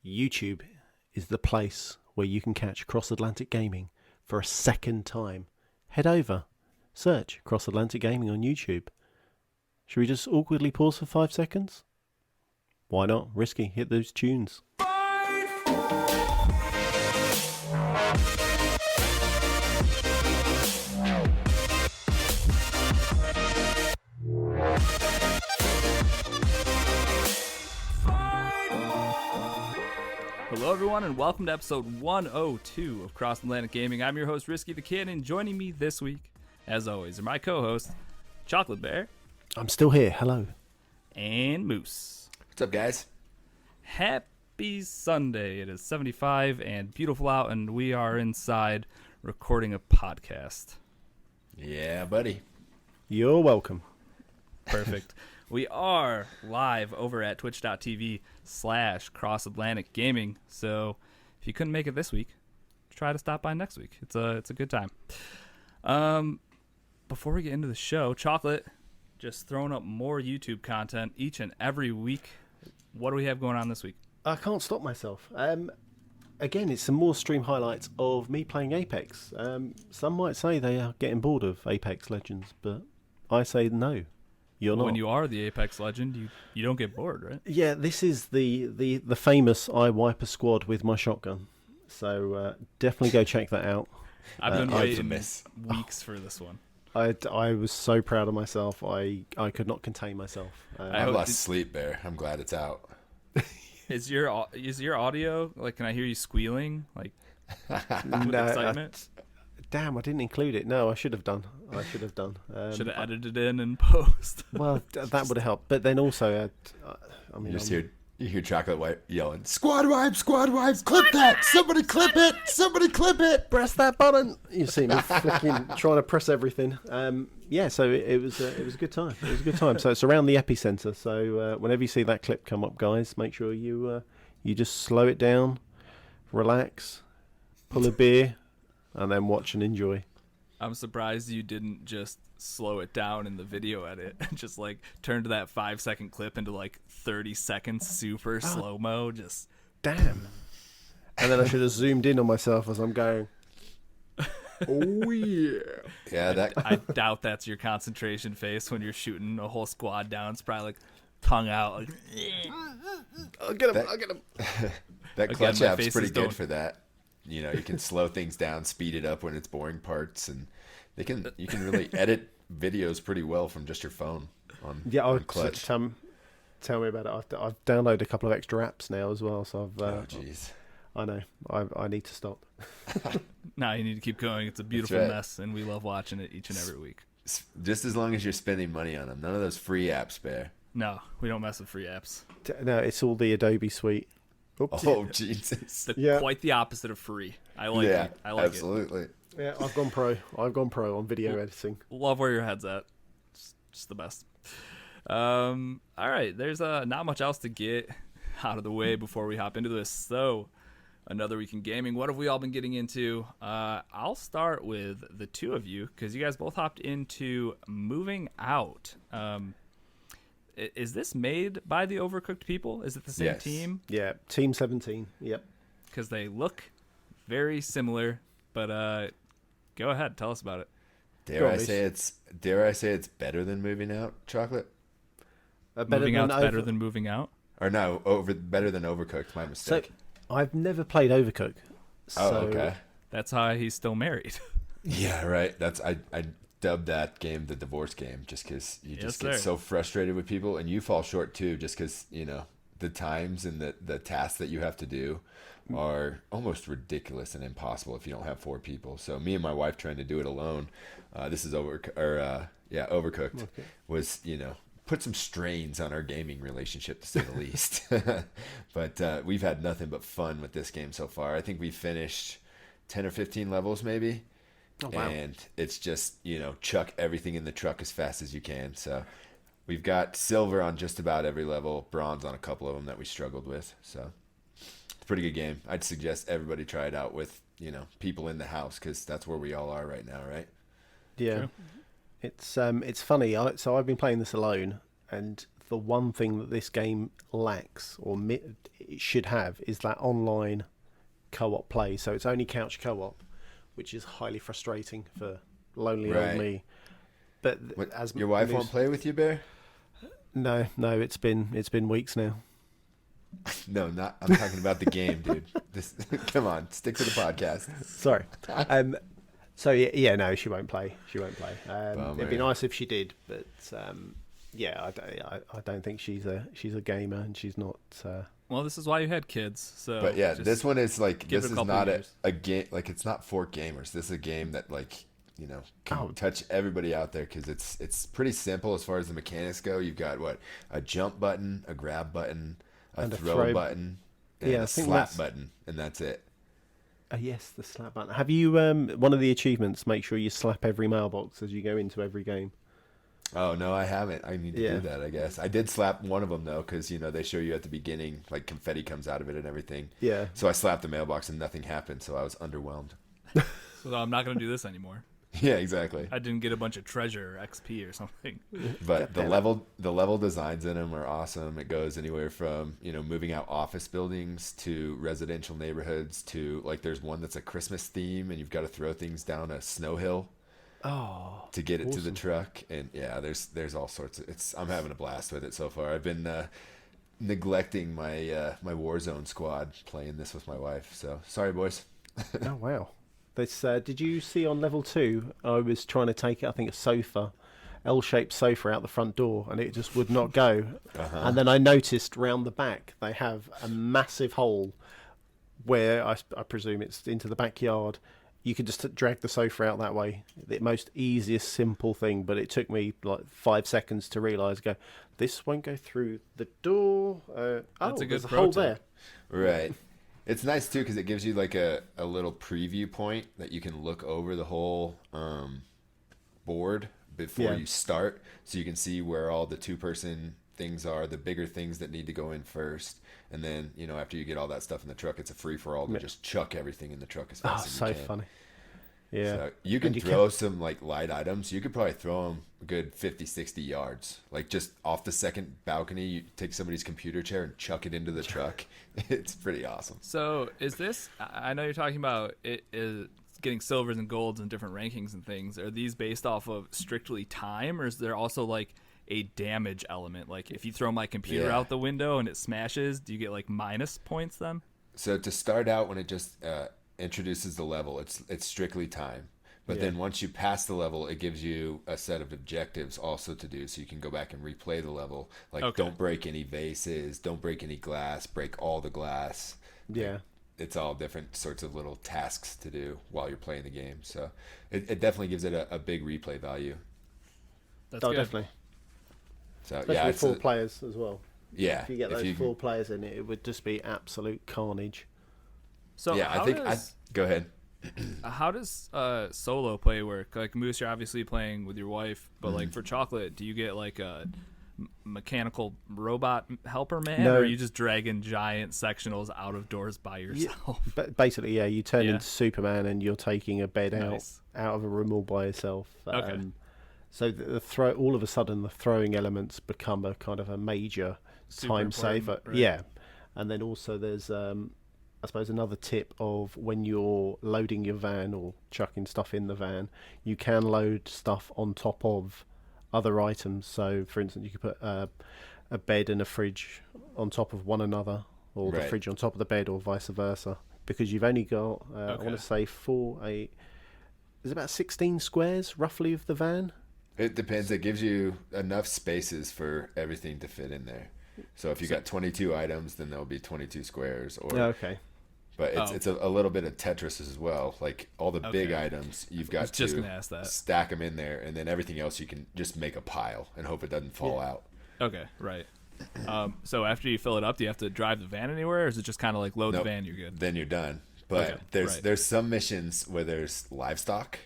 YouTube is the place where you can catch Cross Atlantic Gaming for a second time. Head over, search Cross Atlantic Gaming on YouTube. Should we just awkwardly pause for 5 seconds? Why not? Risky. Hit those tunes. Hello everyone and welcome to episode 102 of Cross Atlantic Gaming. I'm your host Risky the Kid, and joining me this week, as always, are my co-hosts Chocolate Bear. I'm still here. Hello. And Moose. What's up, guys? Happy Sunday. It is 75 and beautiful out, and we are inside recording a podcast. Yeah, buddy. You're welcome. Perfect. We are live over at twitch.tv/Cross Atlantic Gaming. So if you couldn't make it this week, try to stop by next week. It's a good time. Before we get into the show, Chocolate just throwing up more YouTube content each and every week. What do we have going on this week? I can't stop myself. Again, it's some more stream highlights of me playing Apex. Some might say they are getting bored of Apex Legends, but I say no. You're not. When you are the Apex legend, you don't get bored, right? Yeah, this is the famous I wipe a squad with my shotgun. So definitely go check that out. I've been waiting weeks for this one. I was so proud of myself. I could not contain myself. I lost sleep, Bear. I'm glad it's out. Is your audio, like, can I hear you squealing, like, with excitement? Damn, I didn't include it. No, I should have done. Should have edited it in post. Well, that would have helped. But then also, You hear Chocolate White yelling, "Squad wipe! Clip that! Somebody clip it! Press that button!" You see me flicking, trying to press everything. Yeah, so it was a good time. It was a good time. So it's around the epicenter. So whenever you see that clip come up, guys, make sure you just slow it down, relax, pull a beer, and then watch and enjoy. I'm surprised you didn't just slow it down in the video edit and just like turn to that 5-second clip into like 30 seconds super slow-mo. Just damn. And then I should have zoomed in on myself as I'm going, oh yeah. Yeah, I doubt that's your concentration face when you're shooting a whole squad down. It's probably like tongue out. Like, I'll get him. That clutch app's pretty good for that. You know, you can slow things down, speed it up when it's boring parts, and you can really edit videos pretty well from just your phone on clutch. Tell me about it. I've downloaded a couple of extra apps now as well, so I've jeez. I know. I need to stop. No, you need to keep going. It's a beautiful mess, and we love watching it each and every week. Just as long as you're spending money on them. None of those free apps, Bear. No, we don't mess with free apps. No, it's all the Adobe suite. Oops. Oh, Jesus. Quite the opposite of free. I like it. I like absolutely. it. Yeah, I've gone pro on video editing. Love where your head's at. Just the best. All right, there's not much else to get out of the way before we hop into this. So, another week in gaming. What have we all been getting into? I'll start with the two of you because you guys both hopped into Moving Out. Is this made by the Overcooked people? Is it the same team? Yeah, Team 17. Yep. Because they look very similar, but go ahead, tell us about it. Dare I say it's better than Moving Out, Chocolate? Moving Out's better than Moving Out? Or no, better than Overcooked. My mistake. So, I've never played Overcooked. Oh, okay. That's how he's still married. Yeah, right. I dubbed that game the divorce game just because you just get so frustrated with people, and you fall short too just because, you know, the times and the tasks that you have to do are almost ridiculous and impossible if you don't have 4 people. So me and my wife trying to do it alone, this is Overcooked, was, you know, put some strains on our gaming relationship to say the least. But we've had nothing but fun with this game so far. I think we finished 10 or 15 levels maybe. Oh, wow. And it's just, you know, chuck everything in the truck as fast as you can. So we've got silver on just about every level, bronze on a couple of them that we struggled with. So it's a pretty good game. I'd suggest everybody try it out with, you know, people in the house because that's where we all are right now, right? Yeah. True. It's funny. So I've been playing this alone, and the one thing that this game lacks, or it should have, is that online co-op play. So it's only couch co-op, which is highly frustrating for lonely old me. But as your wife won't play with you, Bear? No, it's been weeks now. No, not. I'm talking about the game, dude. Come on, stick to the podcast. Sorry. So yeah, no, she won't play. It'd be nice if she did, but yeah, I don't think she's a gamer, and she's not. Well, this is why you had kids. So, but yeah, this one is like, this is not a game. Like, it's not for gamers. This is a game that, like, you know, can touch everybody out there, because it's pretty simple as far as the mechanics go. You've got a jump button, a grab button, a throw button, and a slap button, and that's it. Yes, the slap button. Have you one of the achievements? Make sure you slap every mailbox as you go into every game. Oh no, I haven't. I need to do that, I guess. I did slap one of them though, because they show you at the beginning, like, confetti comes out of it and everything. Yeah. So I slapped the mailbox and nothing happened, so I was underwhelmed. So I'm not going to do this anymore. Yeah, exactly. I didn't get a bunch of treasure or XP or something. But the level designs in them are awesome. It goes anywhere from, moving out office buildings to residential neighborhoods to, like, there's one that's a Christmas theme and you've got to throw things down a snow hill to get it to the truck. And yeah, there's all sorts of, I'm having a blast with it so far. I've been neglecting my Warzone squad playing this with my wife. So sorry, boys. Oh wow. This did you see on level 2? I was trying to take, I think, a sofa, L-shaped sofa out the front door, and it just would not go. And then I noticed round the back they have a massive hole where I presume it's into the backyard. You could just drag the sofa out that way. The most easiest, simple thing, but it took me like 5 seconds to realise. This won't go through the door. That's a good there's a hole there. Right. It's nice too, because it gives you like a little preview point that you can look over the whole board before you start, so you can see where all the 2-person things are, the bigger things that need to go in first, and then after you get all that stuff in the truck, it's a free for all to just chuck everything in the truck as fast as you can. So funny. Yeah, so you can throw some like light items. You could probably throw them a good 50-60 yards, like just off the second balcony. You take somebody's computer chair and chuck it into the truck. It's pretty awesome. So is this, I know you're talking about it is getting silvers and golds and different rankings and things. Are these based off of strictly time, or is there also like a damage element? Like if you throw my computer out the window and it smashes, do you get like minus points then? So to start out, when it just introduces the level, it's strictly time, but then once you pass the level, it gives you a set of objectives also to do, so you can go back and replay the level, like don't break any vases, don't break any glass, break all the glass. It's all different sorts of little tasks to do while you're playing the game, so it definitely gives it a big replay value. That's good. Definitely. So especially with 4 players as well. Yeah, if you get those 4 players in it would just be absolute carnage. So go ahead. How does solo play work? Like Moose, you're obviously playing with your wife, but like for Chocolate, do you get like a mechanical robot helper man, or are you just dragging giant sectionals out of doors by yourself? But basically, you turn into Superman and you're taking a bed out of a room all by yourself. So all of a sudden the throwing elements become a kind of a major time saver. Right? Yeah, and then also there's I suppose another tip of when you're loading your van or chucking stuff in the van, you can load stuff on top of other items. So, for instance, you could put a bed and a fridge on top of one another, or the fridge on top of the bed, or vice versa. Because you've only got, I want to say, there's about 16 squares, roughly, of the van. It depends. It gives you enough spaces for everything to fit in there. So if you got 22 items, then there'll be 22 squares. But it's a little bit of Tetris as well. Like all the big items, you've got to stack them in there, and then everything else you can just make a pile and hope it doesn't fall out. Okay, right. So after you fill it up, do you have to drive the van anywhere, or is it just kind of like load the van, you're good? Then you're done. But there's some missions where there's livestock.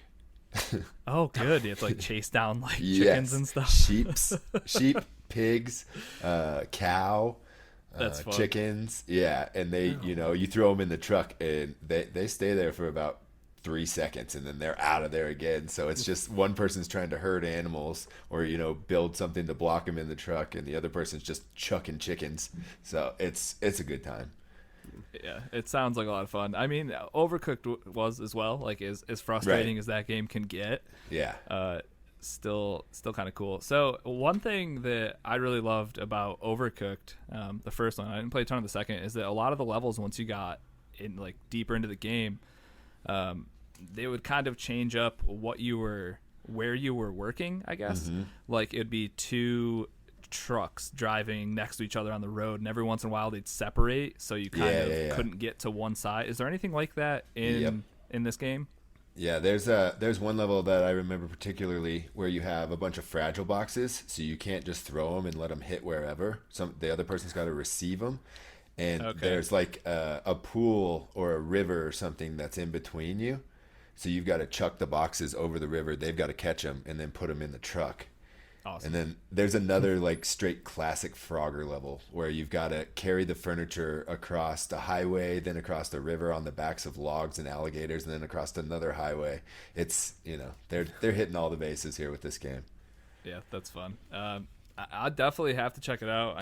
Oh, good. You have to like chase down like chickens and stuff. Sheep, pigs, cow. That's fun. Chickens, and they, you throw them in the truck, and they stay there for about 3 seconds and then they're out of there again. So it's just one person's trying to herd animals or, build something to block them in the truck, and the other person's just chucking chickens. So it's a good time. Yeah, it sounds like a lot of fun. I mean, Overcooked was as well, like as frustrating as that game can get. Yeah. Still kind of cool. So one thing that I really loved about Overcooked, the first one, I didn't play a ton of the second, is that a lot of the levels, once you got in like deeper into the game, they would kind of change up where you were working, I guess. Like it'd be two trucks driving next to each other on the road, and every once in a while they'd separate, so you kind of couldn't get to one side. Is there anything like that in this game? Yeah, there's one level that I remember particularly where you have a bunch of fragile boxes, so you can't just throw them and let them hit wherever. The other person's got to receive them, and there's like a pool or a river or something that's in between you, so you've got to chuck the boxes over the river. They've got to catch them and then put them in the truck. Awesome. And then there's another like straight classic Frogger level where you've got to carry the furniture across the highway, then across the river on the backs of logs and alligators, and then across another highway. It's, they're hitting all the bases here with this game. Yeah, that's fun. I definitely have to check it out.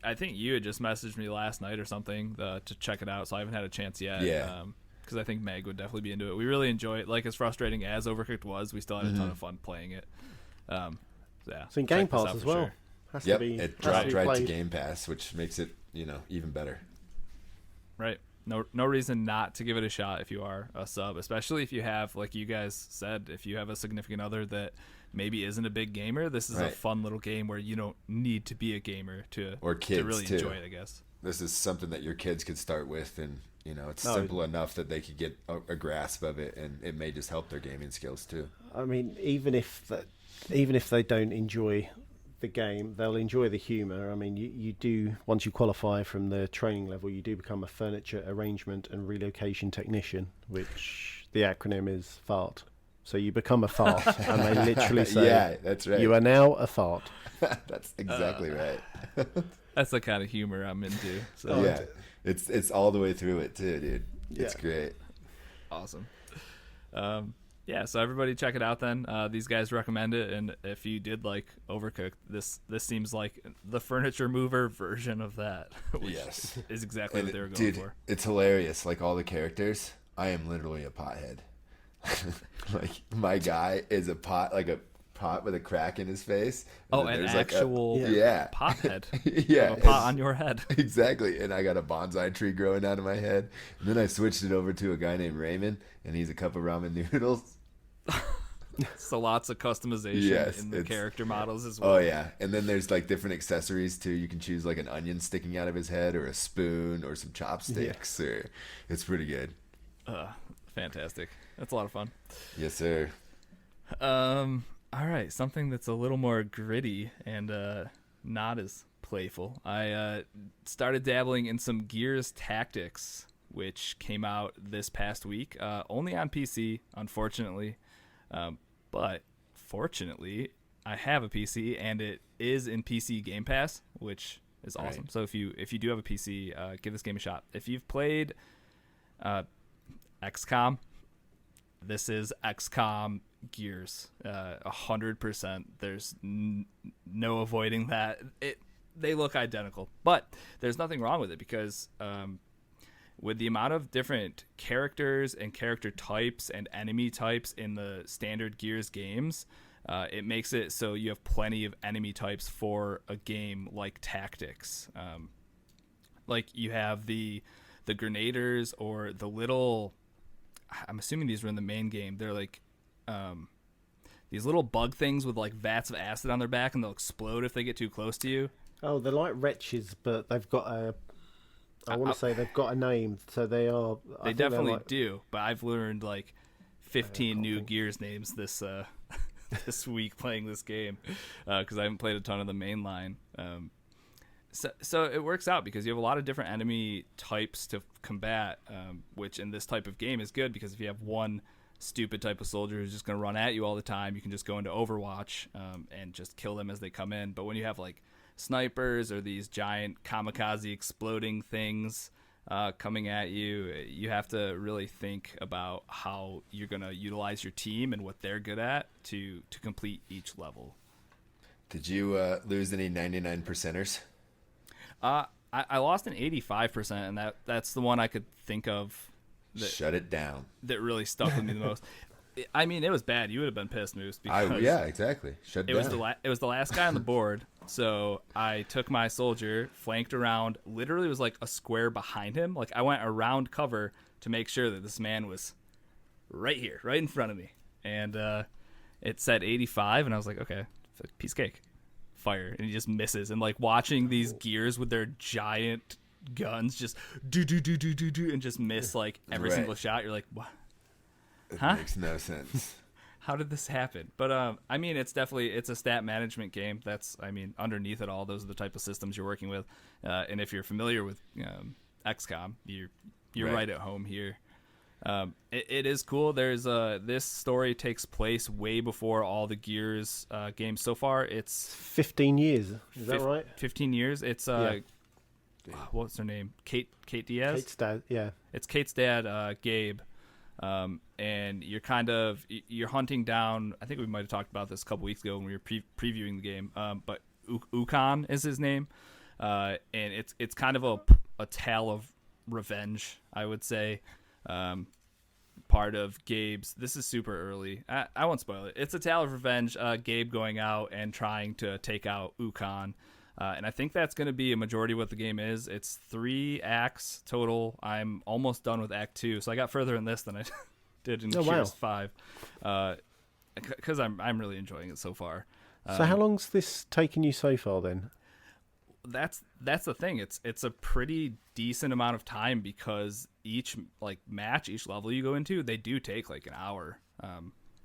I think you had just messaged me last night or something to check it out, so I haven't had a chance yet. Yeah. Because I think Meg would definitely be into it. We really enjoy it. Like, as frustrating as Overcooked was, we still had a ton of fun playing it. Yeah, it's in Game Pass as well. Sure. It dropped right to Game Pass, which makes it even better. Right. No reason not to give it a shot if you are a sub, especially if you have, like you guys said, if you have a significant other that maybe isn't a big gamer. This is a fun little game where you don't need to be a gamer to really enjoy it, I guess. This is something that your kids could start with, and it's simple enough that they could get a grasp of it, and it may just help their gaming skills too. I mean, even if they don't enjoy the game, they'll enjoy the humor. I mean, you do, once you qualify from the training level, you do become a furniture arrangement and relocation technician, which the acronym is FART. So you become a fart, and they literally say, "Yeah, that's right. You are now a fart." That's exactly right. That's the kind of humor I'm into. So. Yeah, it's all the way through it too, dude. It's great. Awesome. Yeah, so everybody check it out then. These guys recommend it, and if you did like Overcooked, this seems like the furniture mover version of that, which is exactly what they were going for. It's hilarious. Like all the characters, I am literally a pothead. Like my guy is a pot with a crack in his face. And an actual pothead. Yeah, a pot on your head. Exactly. And I got a bonsai tree growing out of my head. And then I switched it over to a guy named Raymond, and he's a cup of ramen noodles. So lots of customization in the character models as well. Oh yeah, and then there's like different accessories too. You can choose like an onion sticking out of his head, or a spoon, or some chopsticks. Or it's pretty good. Fantastic. That's a lot of fun. Yes, sir. All right, something that's a little more gritty and not as playful. I started dabbling in some Gears Tactics, which came out this past week, only on PC, unfortunately. But fortunately, I have a PC, and it is in PC Game Pass, which is awesome. Right. So if you do have a PC, give this game a shot. If you've played XCOM, this is XCOM Gears, 100%. There's no avoiding that. They look identical, but there's nothing wrong with it because with the amount of different characters and character types and enemy types in the standard Gears games, it makes it so you have plenty of enemy types for a game like Tactics. Like you have the Grenaders, or the little, I'm assuming these were in the main game. They're like these little bug things with like vats of acid on their back, and they'll explode if they get too close to you. Oh, they're like wretches, but they've got I want to say they've got a name, so they are. They definitely do, but I've learned like 15 new Gears names this this week playing this game because I haven't played a ton of the main line. So it works out because you have a lot of different enemy types to combat, which in this type of game is good because if you have one stupid type of soldier who's just going to run at you all the time, you can just go into Overwatch and just kill them as they come in. But when you have like snipers or these giant kamikaze exploding things, coming at you. You have to really think about how you're going to utilize your team and what they're good at to complete each level. Did you lose any 99 percenters? I lost an 85%, and that's the one I could think of. Shut it down. That really stuck with me the most. I mean, it was bad. You would have been pissed, Moose. Because yeah, exactly. Shut it down. It was the last guy on the board, so I took my soldier, flanked around. Literally, it was like a square behind him. Like I went around cover to make sure that this man was right here, right in front of me. And it said 85, and I was like, okay, it's a piece of cake. Fire, and he just misses. And like watching these gears with their giant guns just do and just miss like every single shot. You're like, what? It makes no sense. How did this happen? But I mean, it's a stat management game. That's, I mean, underneath it all, those are the type of systems you're working with. And if you're familiar with XCOM, you're right at home here. It is cool. There's this story takes place way before all the Gears games so far. It's 15 years. Is that right? 15 years. It's what's her name? Kate Diaz. Kate's dad. Yeah. It's Kate's dad, Gabe. And you're hunting down. I think we might have talked about this a couple weeks ago when we were previewing the game. But Ukon is his name, and it's kind of a tale of revenge, I would say. Part of Gabe's. This is super early. I won't spoil it. It's a tale of revenge. Gabe going out and trying to take out Ukon. And I think that's going to be a majority of what the game is. It's 3 acts total. I'm almost done with Act 2, so I got further in this than I did in Gears 5. Because I'm really enjoying it so far. So how long's this taken you so far then? That's the thing. It's a pretty decent amount of time because each match, each level you go into, they do take like an hour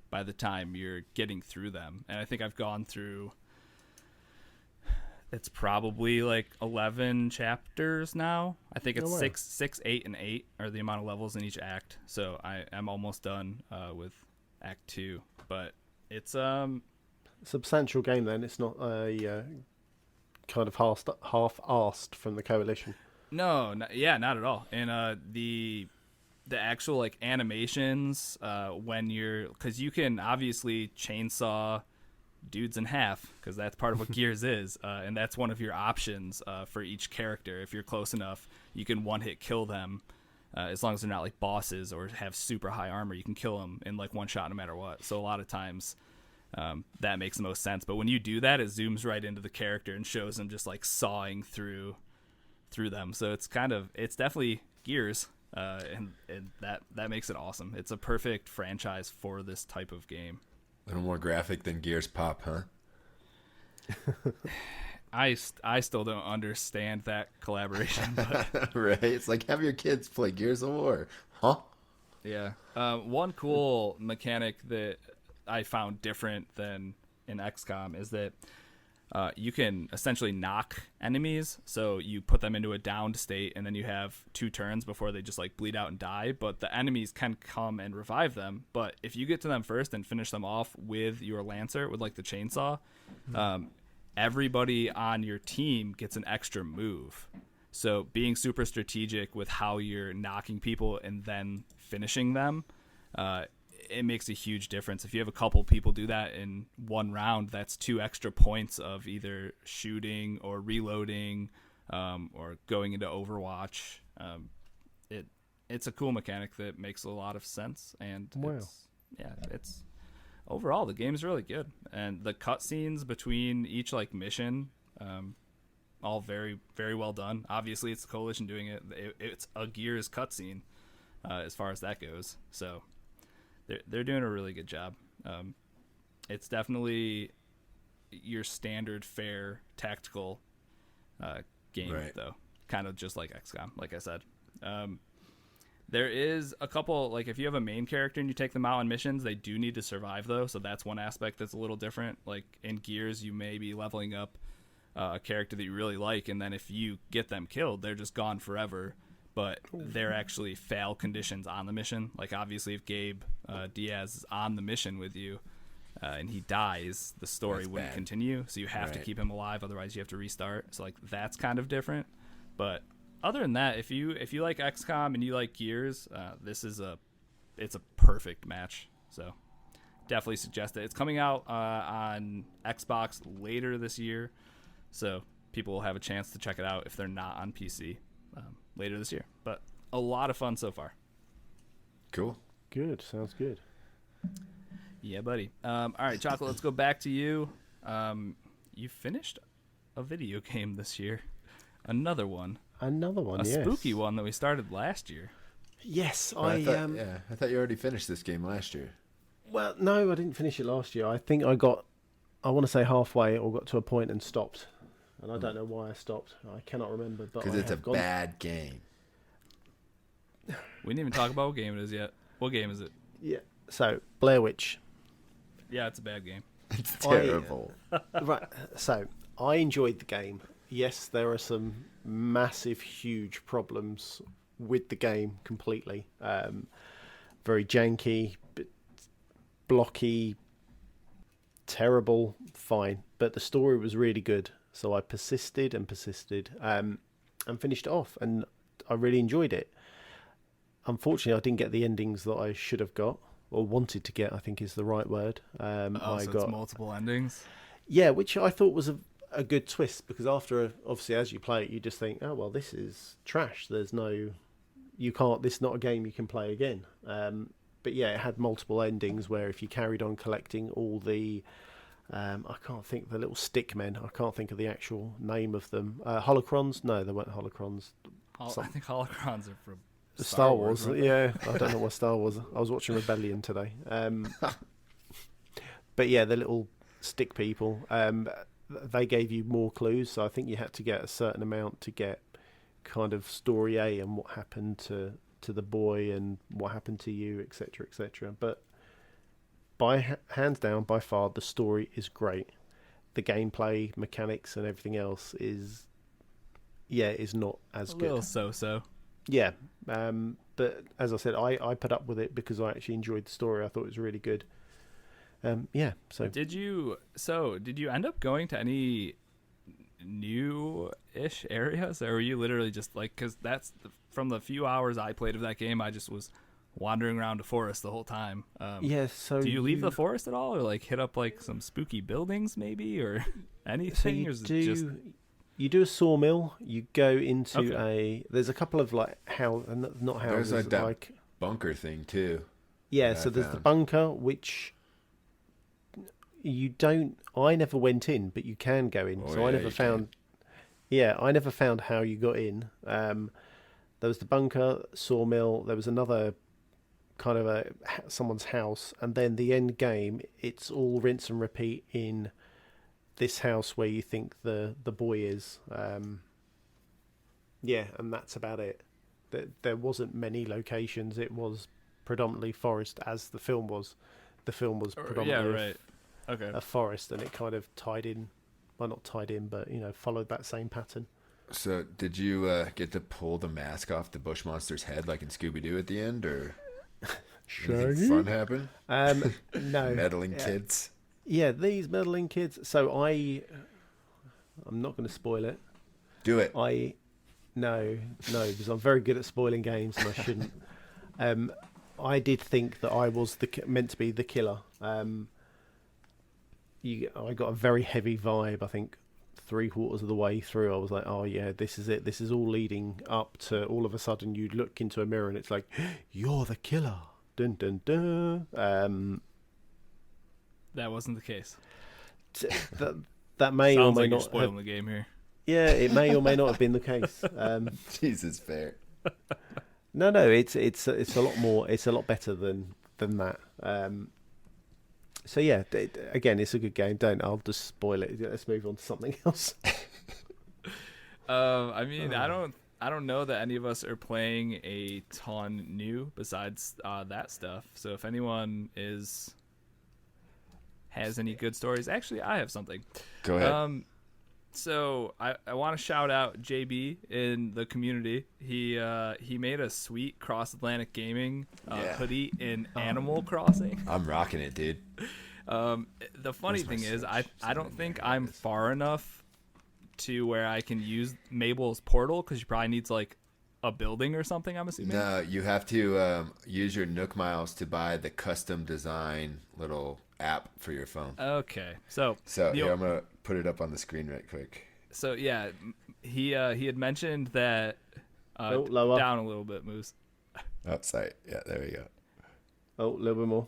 by the time you're getting through them. And I think I've gone through. It's probably like 11 chapters now. I think it's 6, 8, and 8 are the amount of levels in each act. So I'm almost done with Act 2. But it's a substantial game then. It's not a kind of half-arsed from the Coalition. No, not at all. And the actual like animations when because you can obviously chainsaw dudes in half because that's part of what Gears is, and that's one of your options for each character. If you're close enough, you can one-hit kill them as long as they're not like bosses or have super high armor. You can kill them in like one shot no matter what. So a lot of times that makes the most sense. But when you do that, it zooms right into the character and shows them just like sawing through them. So it's definitely Gears, and that makes it awesome. It's a perfect franchise for this type of game. A little more graphic than Gears Pop, huh? I still don't understand that collaboration. But right? It's like, have your kids play Gears of War. Huh? Yeah. One cool mechanic that I found different than in XCOM is that you can essentially knock enemies. So you put them into a downed state, and then you have 2 turns before they just like bleed out and die. But the enemies can come and revive them. But if you get to them first and finish them off with your Lancer, with like the chainsaw, everybody on your team gets an extra move. So being super strategic with how you're knocking people and then finishing them, it makes a huge difference. If you have a couple people do that in one round, that's 2 extra points of either shooting or reloading, or going into Overwatch. It's a cool mechanic that makes a lot of sense, and it's overall the game's really good, and the cutscenes between each like mission, all very, very well done. Obviously, it's the Coalition doing it. It's a Gears cutscene as far as that goes. So. They're doing a really good job. It's definitely your standard fare tactical game, right, though. Kind of just like XCOM, like I said. There is a couple, like if you have a main character and you take them out on missions, they do need to survive, though. So that's one aspect that's a little different. Like in Gears, you may be leveling up a character that you really like, and then if you get them killed, they're just gone forever. But they're actually fail conditions on the mission. Like, obviously, if Gabe Diaz is on the mission with you and he dies, the story wouldn't continue. So you have to keep him alive. Otherwise, you have to restart. So, like, that's kind of different. But other than that, if you like XCOM and you like Gears, it's a perfect match. So definitely suggest it. It's coming out on Xbox later this year, so people will have a chance to check it out if they're not on PC later this year. But a lot of fun so far. Cool. Good. Sounds good. Yeah, buddy. All right, Chocolate, let's go back to you. You finished a video game this year. Another one. A yes. spooky one that we started last year. Yes, I thought you already finished this game last year. Well, no, I didn't finish it last year. I think I want to say halfway or got to a point and stopped. And I don't know why I stopped. I cannot remember. Because it's a bad game. We didn't even talk about what game it is yet. What game is it? Yeah. So, Blair Witch. Yeah, it's a bad game. It's terrible. Right. So, I enjoyed the game. Yes, there are some massive, huge problems with the game completely. Very janky, blocky, terrible, fine. But the story was really good. So I persisted and finished it off. And I really enjoyed it. Unfortunately, I didn't get the endings that I should have got, or wanted to get, I think is the right word. It's multiple endings? Yeah, which I thought was a good twist, because after, obviously, as you play it, you just think, oh, well, this is trash. This is not a game you can play again. But yeah, it had multiple endings where if you carried on collecting all the, I can't think, the little stick men, I can't think of the actual name of them. Holocrons? No, they weren't holocrons. I think holocrons are from Star Wars, right? Yeah. I don't know what Star Wars. I was watching Rebellion today. But yeah, the little stick people, they gave you more clues. So I think you had to get a certain amount to get kind of story A and what happened to the boy and what happened to you, etc., etc. But hands down, by far, the story is great. The gameplay, mechanics, and everything else is not as good. A little so-so. Yeah, but as I said, I put up with it because I actually enjoyed the story. I thought it was really good. So did you end up going to any new-ish areas, or were you literally just like, because from the few hours I played of that game, I just was wandering around the forest the whole time. So do you leave the forest at all, or like hit up like some spooky buildings maybe, or anything? You do a sawmill. You go into there's a couple of like not houses. There's like bunker thing too. Yeah, so there's the bunker, which you don't. I never went in, but you can go in. I never found. Yeah, I never found how you got in. There was the bunker, sawmill. There was another kind of someone's house, and then the end game. It's all rinse and repeat in this house where you think the boy is. And that's about it. There wasn't many locations. It was predominantly forest, as the film was. The film was predominantly a forest, and it kind of tied in. Well, not tied in, but followed that same pattern. So, did you get to pull the mask off the bush monster's head like in Scooby-Doo at the end, or anything fun happen? No. Meddling kids. Yeah, these meddling kids. So I'm not going to spoil it. Do it. No, because I'm very good at spoiling games, and I shouldn't. I did think that I was meant to be the killer. I got a very heavy vibe. I think 3/4 of the way through, I was like, "Oh yeah, this is it. This is all leading up to." All of a sudden, you look into a mirror, and it's like, "You're the killer." Dun dun dun. That wasn't the case. That may Sounds or may like not you're spoiling have, the game here. Yeah, it may or may not have been the case. Jesus, fair. No, it's a lot more. It's a lot better than that. So yeah, again, it's a good game. I'll just spoil it. Let's move on to something else. I mean, I don't know that any of us are playing a ton new besides that stuff. So if anyone has any good stories, actually, I have something. Go ahead. So I want to shout out JB in the community. He made a sweet Cross Atlantic Gaming hoodie in Animal Crossing. I'm rocking it, dude. The funny thing is, I don't think I'm far enough to where I can use Mabel's portal? Because she probably needs like a building or something, I'm assuming. No, you have to use your Nook Miles to buy the custom design little app for your phone. Okay, so here, I'm gonna put it up on the screen right quick. So yeah, he had mentioned that lower. down a little bit, Moose. Oh, sorry. Yeah, there we go. Oh, a little bit more.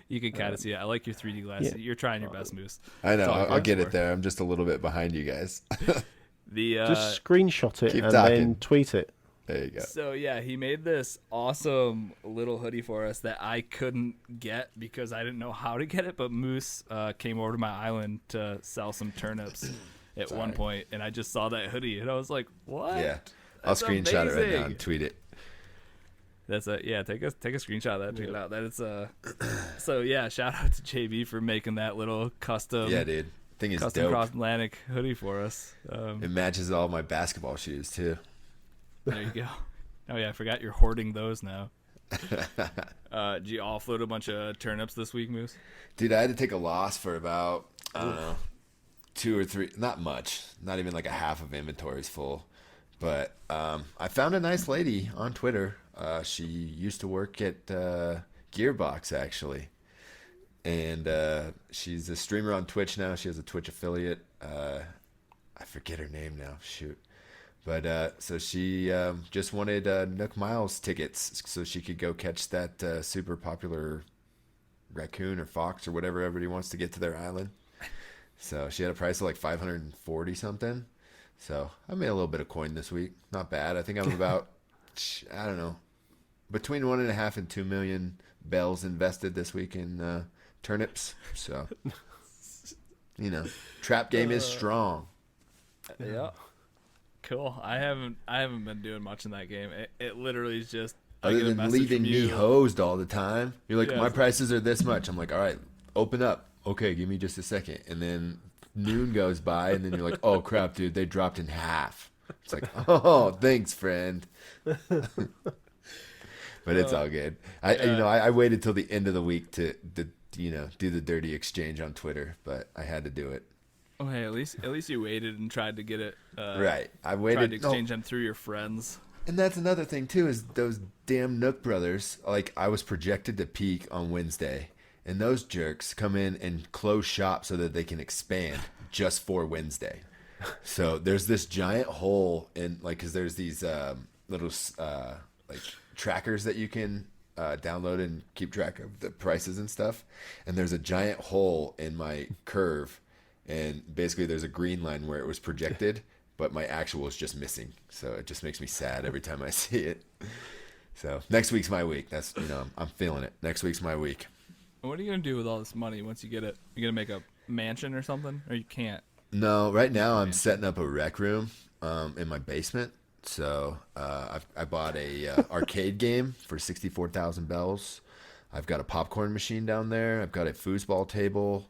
You can kind of see it. I like your 3D glasses. Yeah. You're trying your best, Moose. I know. I'll get for. it there. I'm just a little bit behind you guys. Just screenshot it keep and talking. then tweet it. There you go. So yeah, he made this awesome little hoodie for us that I couldn't get because I didn't know how to get it. But Moose came over to my island to sell some turnips at one point, and I just saw that hoodie, and I was like, "What?" Yeah, I'll screenshot it right now and tweet it. That's take a screenshot of that, tweet it out. That it's So yeah, shout out to JB for making that little custom. Yeah, dude, thing is custom dope. cross Atlantic hoodie for us. It matches all my basketball shoes too. There you go. Oh yeah, I forgot you're hoarding those now. Did you offload a bunch of turnips this week, Moose? Dude, I had to take a loss for about, I don't know, 2 or 3, not much, not even like a half of inventory's full. But I found a nice lady on Twitter. She used to work at Gearbox, actually. And she's a streamer on Twitch now. She has a Twitch affiliate. I forget her name now. Shoot. But so she just wanted Nook Miles tickets so she could go catch that super popular raccoon or fox or whatever everybody wants to get to their island. So she had a price of like 540 something. So I made a little bit of coin this week. Not bad. I think I'm about, I don't know, between 1.5 and 2 million bells invested this week in turnips. So, you know, trap game is strong. Yeah. Cool. I haven't been doing much in that game. It literally is just Other than leaving me hosed all the time. You're like, my prices are this much. I'm like, all right, open up. Okay, give me just a second. And then noon goes by, and then you're like, oh crap, dude, they dropped in half. It's like, oh, thanks, friend. But it's all good. I waited till the end of the week to do the dirty exchange on Twitter, but I had to do it. Oh, hey, at least you waited and tried to get it. Right, I waited. Tried to exchange them through your friends. And that's another thing too, is those damn Nook brothers. Like, I was projected to peak on Wednesday, and those jerks come in and close shop so that they can expand just for Wednesday. So there's this giant hole in, like, because there's these little like trackers that you can download and keep track of the prices and stuff. And there's a giant hole in my curve, and basically there's a green line where it was projected, but my actual is just missing. So it just makes me sad every time I see it. So next week's my week. That's, I'm feeling it. Next week's my week. What are you gonna do with all this money once you get it? You gonna make a mansion or something, or you can't? No, right now I'm setting up a rec room in my basement. So I bought a arcade game for 64,000 bells. I've got a popcorn machine down there. I've got a foosball table.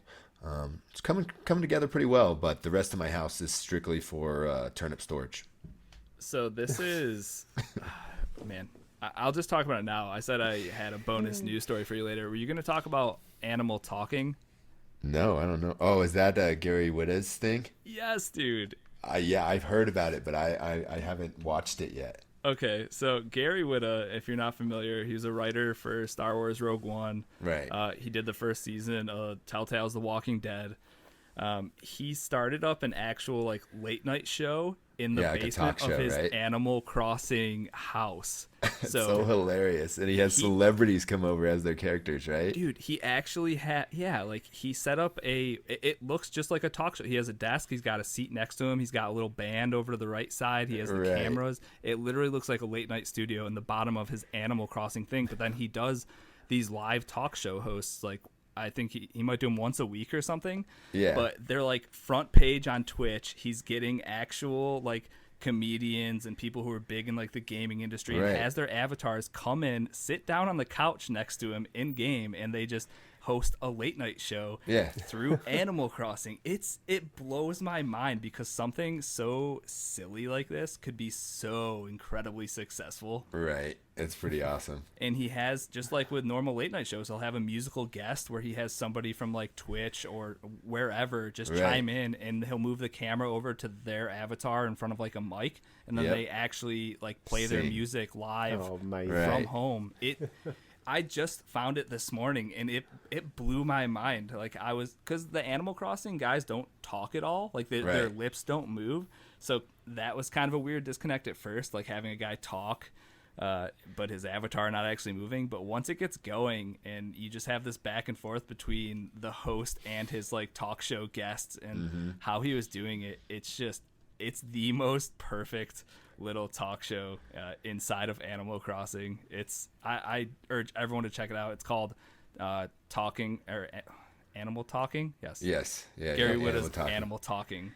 It's coming together pretty well, but the rest of my house is strictly for turnip storage. So this is, man, I'll just talk about it now. I said I had a bonus news story for you later. Were you going to talk about animal talking? No, I don't know. Oh, is that Gary Whitta's thing? Yes, dude. Yeah, I've heard about it, but I haven't watched it yet. Okay, so Gary Whitta, if you're not familiar, he's a writer for Star Wars Rogue One. Right. He did the first season of Telltale's The Walking Dead. He started up an actual like late night show in the basement of his Animal Crossing house. So hilarious. And he has celebrities come over as their characters, right? Dude, he actually had, he set up it looks just like a talk show. He has a desk, he's got a seat next to him, he's got a little band over to the right side, he has the cameras. It literally looks like a late night studio in the bottom of his Animal Crossing thing, but then he does these live talk show hosts, like, I think he might do them once a week or something. Yeah. But they're like front page on Twitch. He's getting actual like comedians and people who are big in like the gaming industry and has their avatars come in, sit down on the couch next to him in game, and they just host a late night show through Animal Crossing. It blows my mind because something so silly like this could be so incredibly successful. Right. It's pretty awesome. And he has, just like with normal late night shows, he'll have a musical guest where he has somebody from like Twitch or wherever just chime in, and he'll move the camera over to their avatar in front of like a mic, and then they actually like play their music live from home. I just found it this morning, and it blew my mind. Like, I was, because the Animal Crossing guys don't talk at all. Like, their lips don't move. So that was kind of a weird disconnect at first, like having a guy talk, but his avatar not actually moving. But once it gets going, and you just have this back and forth between the host and his like talk show guests, and how he was doing it, it's the most perfect little talk show inside of Animal Crossing. I urge everyone to check it out. It's called Talking or Animal Talking. Yes. Yeah. Gary Whitta's Animal Talking.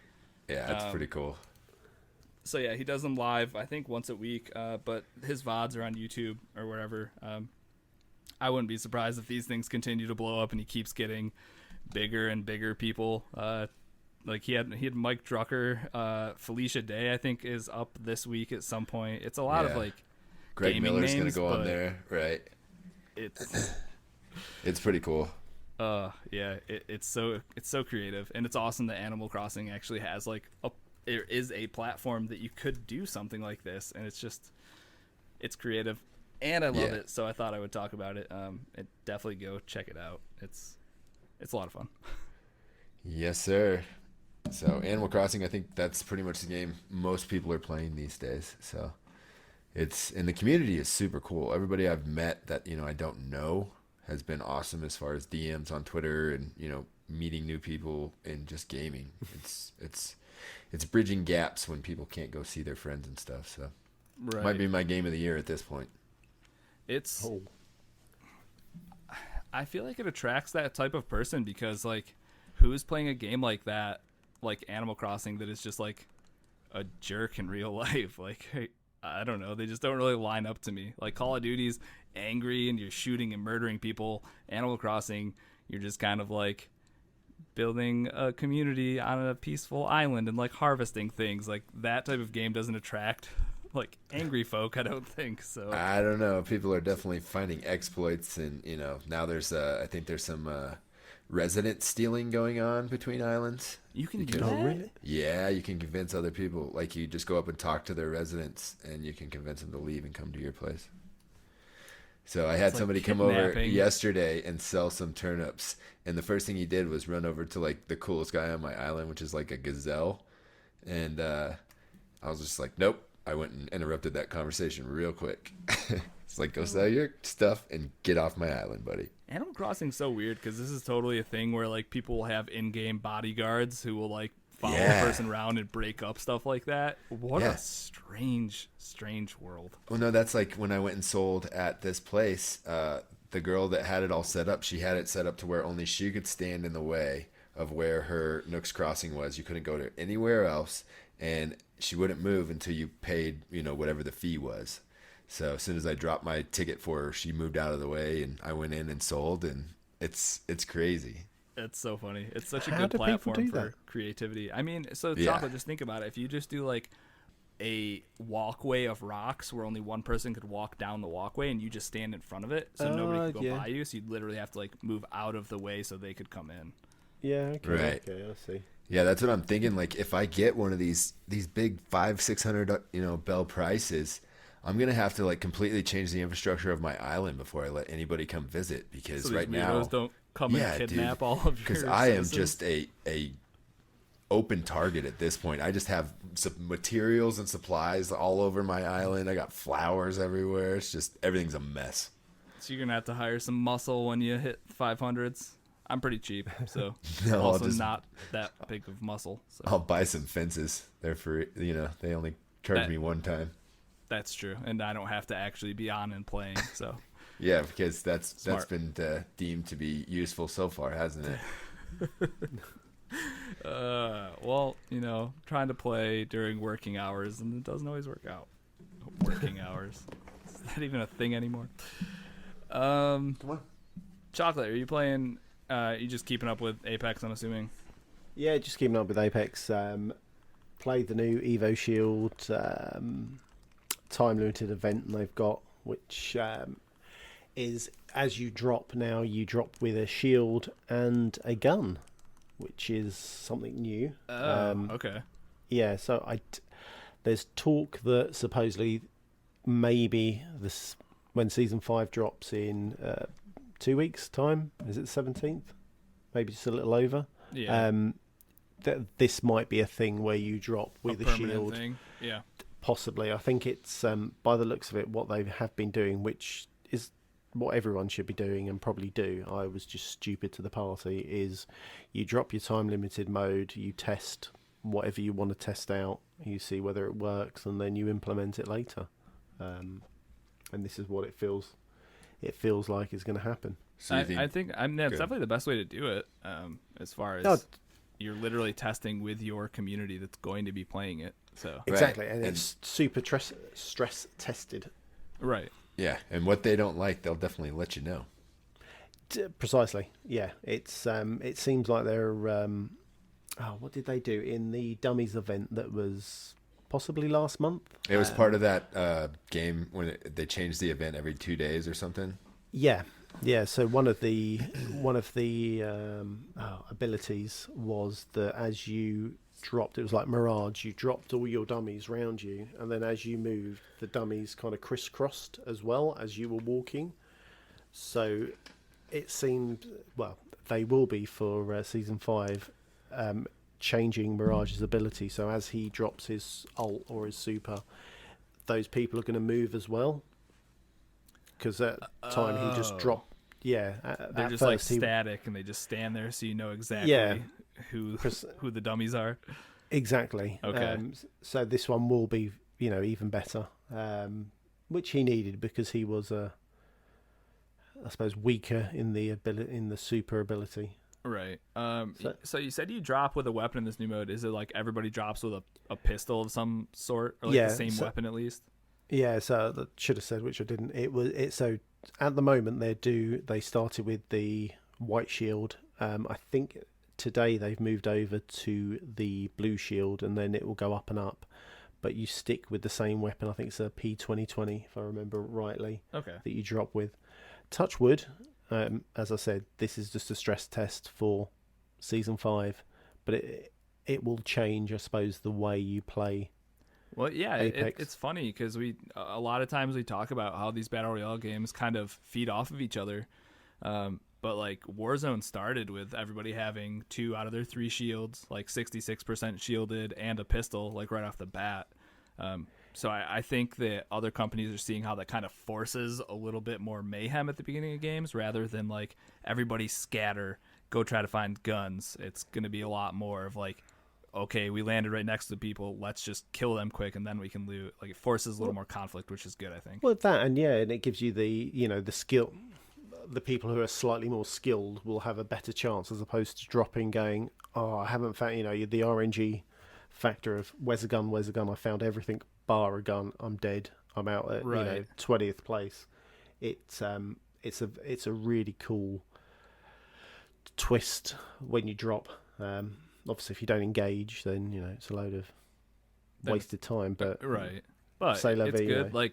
Yeah, that's pretty cool. So yeah, he does them live, I think once a week. But his VODs are on YouTube or wherever. I wouldn't be surprised if these things continue to blow up and he keeps getting bigger and bigger people. Like he had Mike Drucker, Felicia Day, I think, is up this week at some point. It's a lot of like Greg gaming Miller's names, gonna go on there, right? It's pretty cool. It's so creative, and it's awesome that Animal Crossing actually has like there is a platform that you could do something like this, and it's creative, and I love it. So I thought I would talk about it. Definitely go check it out. It's a lot of fun. Yes, sir. So Animal Crossing, I think that's pretty much the game most people are playing these days. So and the community is super cool. Everybody I've met that, I don't know has been awesome as far as DMs on Twitter and, meeting new people and just gaming. It's bridging gaps when people can't go see their friends and stuff. So it might be my game of the year at this point. I feel like it attracts that type of person because like who's playing a game like that, like Animal Crossing, that is just like a jerk in real life? Like, I don't know, they just don't really line up to me. Like Call of Duty's angry and you're shooting and murdering people. Animal Crossing, you're just kind of like building a community on a peaceful island and like harvesting things. Like that type of game doesn't attract like angry folk, I don't think. So I don't know, people are definitely finding exploits, and now there's I think there's some resident stealing going on between islands. You can do that? Really? Yeah, you can convince other people. Like, you just go up and talk to their residents, and you can convince them to leave and come to your place. So I had somebody come over yesterday and sell some turnips, and the first thing he did was run over to like the coolest guy on my island, which is like a gazelle, and I was just like, nope. I went and interrupted that conversation real quick. It's like, go sell your stuff and get off my island, buddy. Animal Crossing's so weird because this is totally a thing where like people will have in-game bodyguards who will like follow a person around and break up stuff like that. What a strange world. Well, no, that's like when I went and sold at this place. The girl that had it all set up, she had it set up to where only she could stand in the way of where her Nook's Crossing was. You couldn't go to anywhere else, and she wouldn't move until you paid, whatever the fee was. So as soon as I dropped my ticket for her, she moved out of the way, and I went in and sold, and it's crazy. It's so funny. It's such a good platform for creativity. I mean, so Chocolate, just think about it. If you just do like a walkway of rocks where only one person could walk down the walkway, and you just stand in front of it, so nobody could go by you, so you'd literally have to like move out of the way so they could come in. Yeah, okay. Right. Okay, I see. Yeah, that's what I'm thinking. Like, if I get one of these big $500-600 bell prices, I'm gonna have to like completely change the infrastructure of my island before I let anybody come visit, because so right now don't come and kidnap all of your because I am just a open target at this point. I just have some materials and supplies all over my island. I got flowers everywhere. It's just, everything's a mess. So you're gonna have to hire some muscle when you hit 500s. I'm pretty cheap, so no, also not that big of muscle. So. I'll buy some fences. They're free. They only charge me one time. That's true, and I don't have to actually be on and playing. So yeah, because that's been deemed to be useful so far, hasn't it? Well, trying to play during working hours, and it doesn't always work out. Working hours. Is that even a thing anymore? Come on. Chocolate, are you playing? You just keeping up with Apex? I'm assuming. Yeah, just keeping up with Apex. Played the new Evo Shield time limited event they've got, which is as you drop now, you drop with a shield and a gun, which is something new. Okay. Yeah, so there's talk that supposedly maybe this when Season 5 drops in 2 weeks' time, is it the 17th? Maybe just a little over. Yeah. This might be a thing where you drop with a shield. Thing. Yeah. Possibly. I think it's, by the looks of it, what they have been doing, which is what everyone should be doing and probably do. I was just stupid to the party, is you drop your time-limited mode, you test whatever you want to test out, you see whether it works, and then you implement it later. And this is what it feels like is going to happen. So I think that's definitely the best way to do it, as far as you're literally testing with your community that's going to be playing it. So exactly, and it's super stress tested. Right. Yeah, and what they don't like, they'll definitely let you know. Precisely. Yeah, it's it seems like they're what did they do in the Dummies event that was possibly last month? It was part of that game when they changed the event every 2 days or something. Yeah. So one of the abilities was that as you dropped, it was like Mirage. You dropped all your dummies round you, and then as you moved, the dummies kind of crisscrossed as well as you were walking. So it seemed, well, they will be for Season 5, changing Mirage's ability. So as he drops his ult or his super, those people are going to move as well. Because at the time he just dropped. Yeah, they're just like static, and they just stand there, so you know exactly who the dummies are. Exactly. Okay. So this one will be, even better, which he needed because he was, I suppose, weaker in the super ability. Right. So you said you drop with a weapon in this new mode. Is it like everybody drops with a pistol of some sort, or like the same weapon at least? Yeah. So that should have said, which I didn't. So at the moment they started with the white shield. I think today they've moved over to the blue shield, and then it will go up and up. But you stick with the same weapon. I think it's a P2020, if I remember rightly. Okay. That you drop with. Touch wood. As I said, this is just a stress test for Season 5, but it will change, I suppose, the way you play. Well, yeah, it's funny because a lot of times we talk about how these battle royale games kind of feed off of each other. But like Warzone started with everybody having 2 out of their 3 shields, like 66% shielded, and a pistol, like right off the bat. So I think that other companies are seeing how that kind of forces a little bit more mayhem at the beginning of games, rather than like everybody scatter, go try to find guns. It's going to be a lot more of like, okay, we landed right next to the people, let's just kill them quick and then we can loot. Like it forces a little more conflict, which is good, I think. Well, that, and it gives you the skill. The people who are slightly more skilled will have a better chance, as opposed to dropping, going, oh, I haven't found, the RNG factor of where's a gun, I found everything bar a gun, I'm dead, I'm out at 20th place. It's a really cool twist when you drop. Obviously if you don't engage, then it's a load of wasted time, but but it's good. Like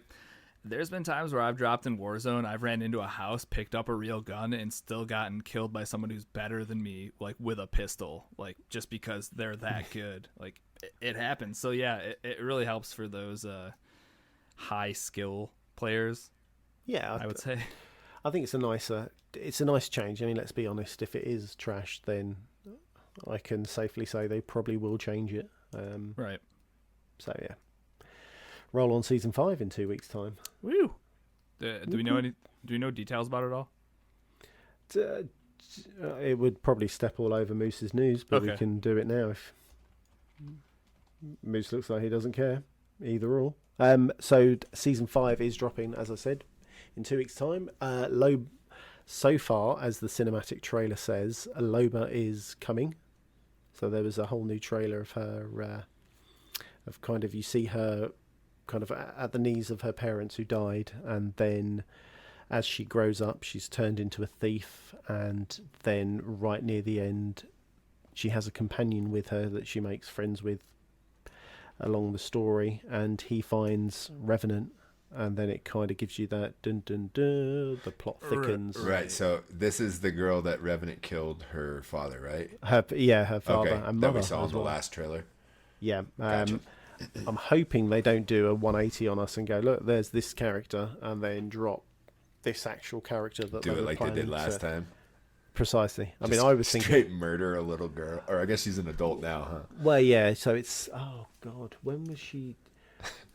there's been times where I've dropped in Warzone, I've ran into a house, picked up a real gun, and still gotten killed by someone who's better than me, like with a pistol, like just because they're that good. Like it happens. So yeah, it really helps for those high skill players. Yeah, I would say. I think it's a nice change. I mean, let's be honest. If it is trash, then I can safely say they probably will change it. Right. So yeah. Roll on Season 5 in 2 weeks' time. Woo! Do we know Do we know details about it all? It would probably step all over Moose's news, but we can do it now if Moose looks like he doesn't care. Either or. So Season 5 is dropping, as I said, in 2 weeks' time. So far, as the cinematic trailer says, Loba is coming. So there was a whole new trailer of her, you see her kind of at the knees of her parents who died, and then as she grows up, she's turned into a thief, and then right near the end, she has a companion with her that she makes friends with along the story, and he finds Revenant, and then it kind of gives you that dun dun dun, the plot thickens. Right, so this is the girl that Revenant killed her father, right? Her father and mother that we saw in the well. last trailer. Yeah. Gotcha. I'm hoping they don't do a 180 on us and go, look, there's this character, and then drop this actual character that do they it were like they did last time. Precisely. I mean, Just I was thinking straight murder a little girl, or I guess she's an adult now, huh? Well, yeah. So it's when was she?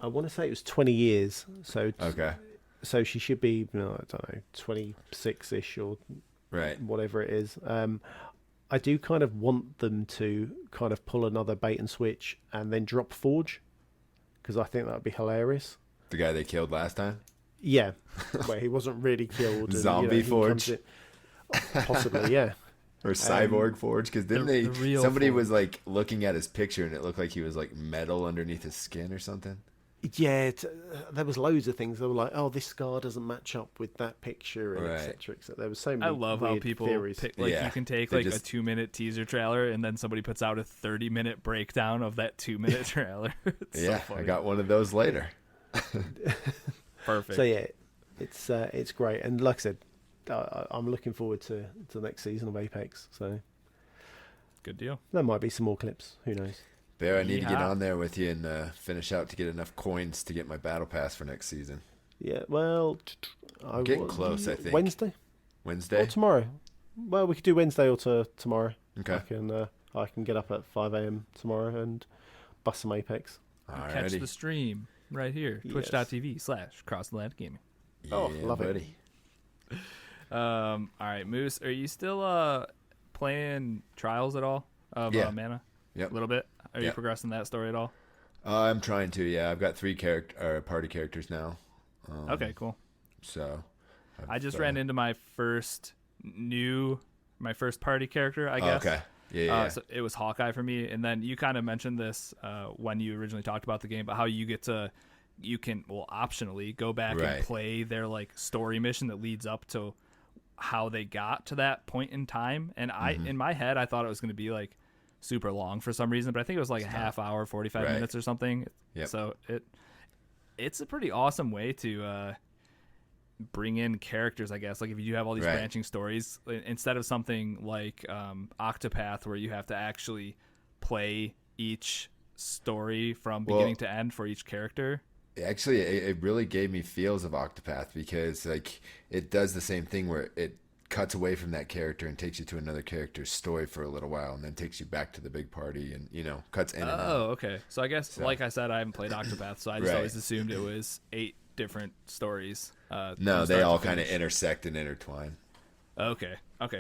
I want to say it was 20 years. So Okay. So she should be, I don't know, 26-ish or Right. whatever it is. I do kind of want them to kind of pull another bait and switch and then drop Forge, because I think that would be hilarious. The guy they killed last time? Yeah, where he wasn't really killed. And, Zombie he Forge? Possibly, yeah. Or Cyborg Forge? Because didn't the somebody Forge. was like looking at his picture and it looked like he was like metal underneath his skin or something? Yeah, there was loads of things. They were like, "Oh, this scar doesn't match up with that picture," and Right. etc. There was so many. I love how weird people theories. pick, like Yeah, you can take they like just- a 2-minute teaser trailer and then somebody puts out a 30-minute breakdown of that 2-minute trailer. It's so Yeah, funny. I got one of those later. Perfect. So yeah, it's great, and like I said, I'm looking forward to the next season of Apex. So Good deal. there might be some more clips. Who knows? Bear, I need to get Yeah. on there with you and finish out to get enough coins to get my battle pass for next season. Yeah, well, I'm getting close, I think. Wednesday Wednesday? or tomorrow. Well, we could do Wednesday or tomorrow. Okay. I can get up at 5 a.m. tomorrow and bust some Apex. Catch Alrighty. the stream right here. Yes. Twitch.tv/CrossTheLand Yeah, Oh, love it. buddy. All right, Moose, are you still playing Trials at all of Yeah. Mana? Yep. A little bit. Are you Yep. progressing that story at all? I'm trying to, yeah. I've got 3 party characters now. Okay, cool. So. I just ran into my first party character, I guess. Okay. Yeah. So it was Hawkeye for me, and then you kind of mentioned this when you originally talked about the game, but how you can optionally go back Right. and play their like story mission that leads up to how they got to that point in time. And in my head, I thought it was going to be like super long for some reason, but I think it was like a half hour, 45 Right. minutes or something. Yep. So it's a pretty awesome way to bring in characters, I guess. Like if you do have all these Right. branching stories, instead of something like Octopath where you have to actually play each story from beginning to end for each character. Actually, it really gave me feels of Octopath because like it does the same thing where it cuts away from that character and takes you to another character's story for a little while and then takes you back to the big party and cuts in and out. Oh, okay. So I guess, like I said, I haven't played Octopath, so I just Right. always assumed it was 8 different stories. No, from they start all to kind of finish. intersect and intertwine. Okay,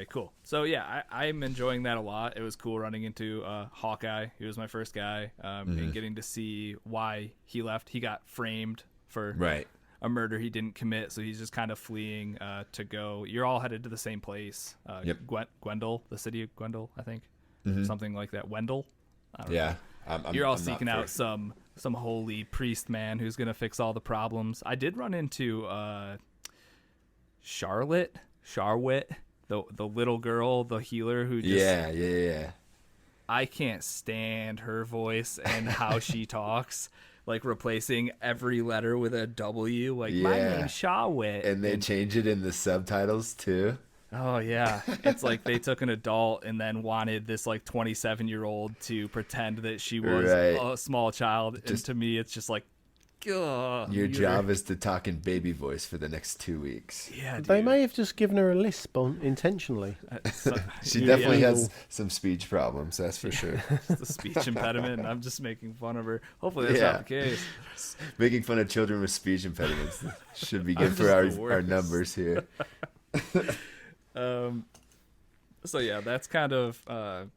cool. So yeah, I'm enjoying that a lot. It was cool running into Hawkeye. He was my first guy, and getting to see why he left. He got framed for Right. a murder he didn't commit, so he's just kind of fleeing to go. You're all headed to the same place. Yep. Gwendol, the city of Gwendol, I think, something like that. Wendell. I don't know. Yeah. You're all I'm not seeking out some holy priest man who's gonna fix all the problems. I did run into Charlotte, the little girl, the healer who just Yeah. I can't stand her voice and how she talks, like replacing every letter with a W. Like my Yeah. name's Charlotte, And they change it in the subtitles too. oh yeah, it's like they took an adult and then wanted this like 27-year-old to pretend that she was Right. a small child. And to me, it's just like, ugh, Your you're- job is to talk in baby voice for the next 2 weeks. Yeah, dude. They may have just given her a lisp intentionally. She Yeah. definitely has some speech problems, that's for sure. It's the speech impediment, and I'm just making fun of her. Hopefully that's not the case. Making fun of children with speech impediments should be good I'm for just the our worst. numbers here. So yeah, that's kind of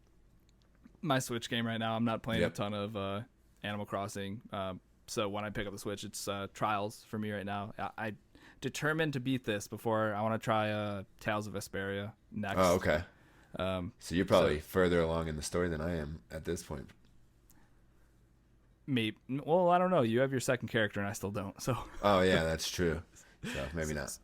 my Switch game right now. I'm not playing Yep. a ton of Animal Crossing. So when I pick up the Switch, it's Trials for me right now. I determined to beat this before I want to try Tales of Vesperia next. Oh, okay. So you're probably so- further along in the story than I am at this point. Maybe. Well, I don't know. You have your second character, and I still don't. So Oh yeah, that's true. So maybe not.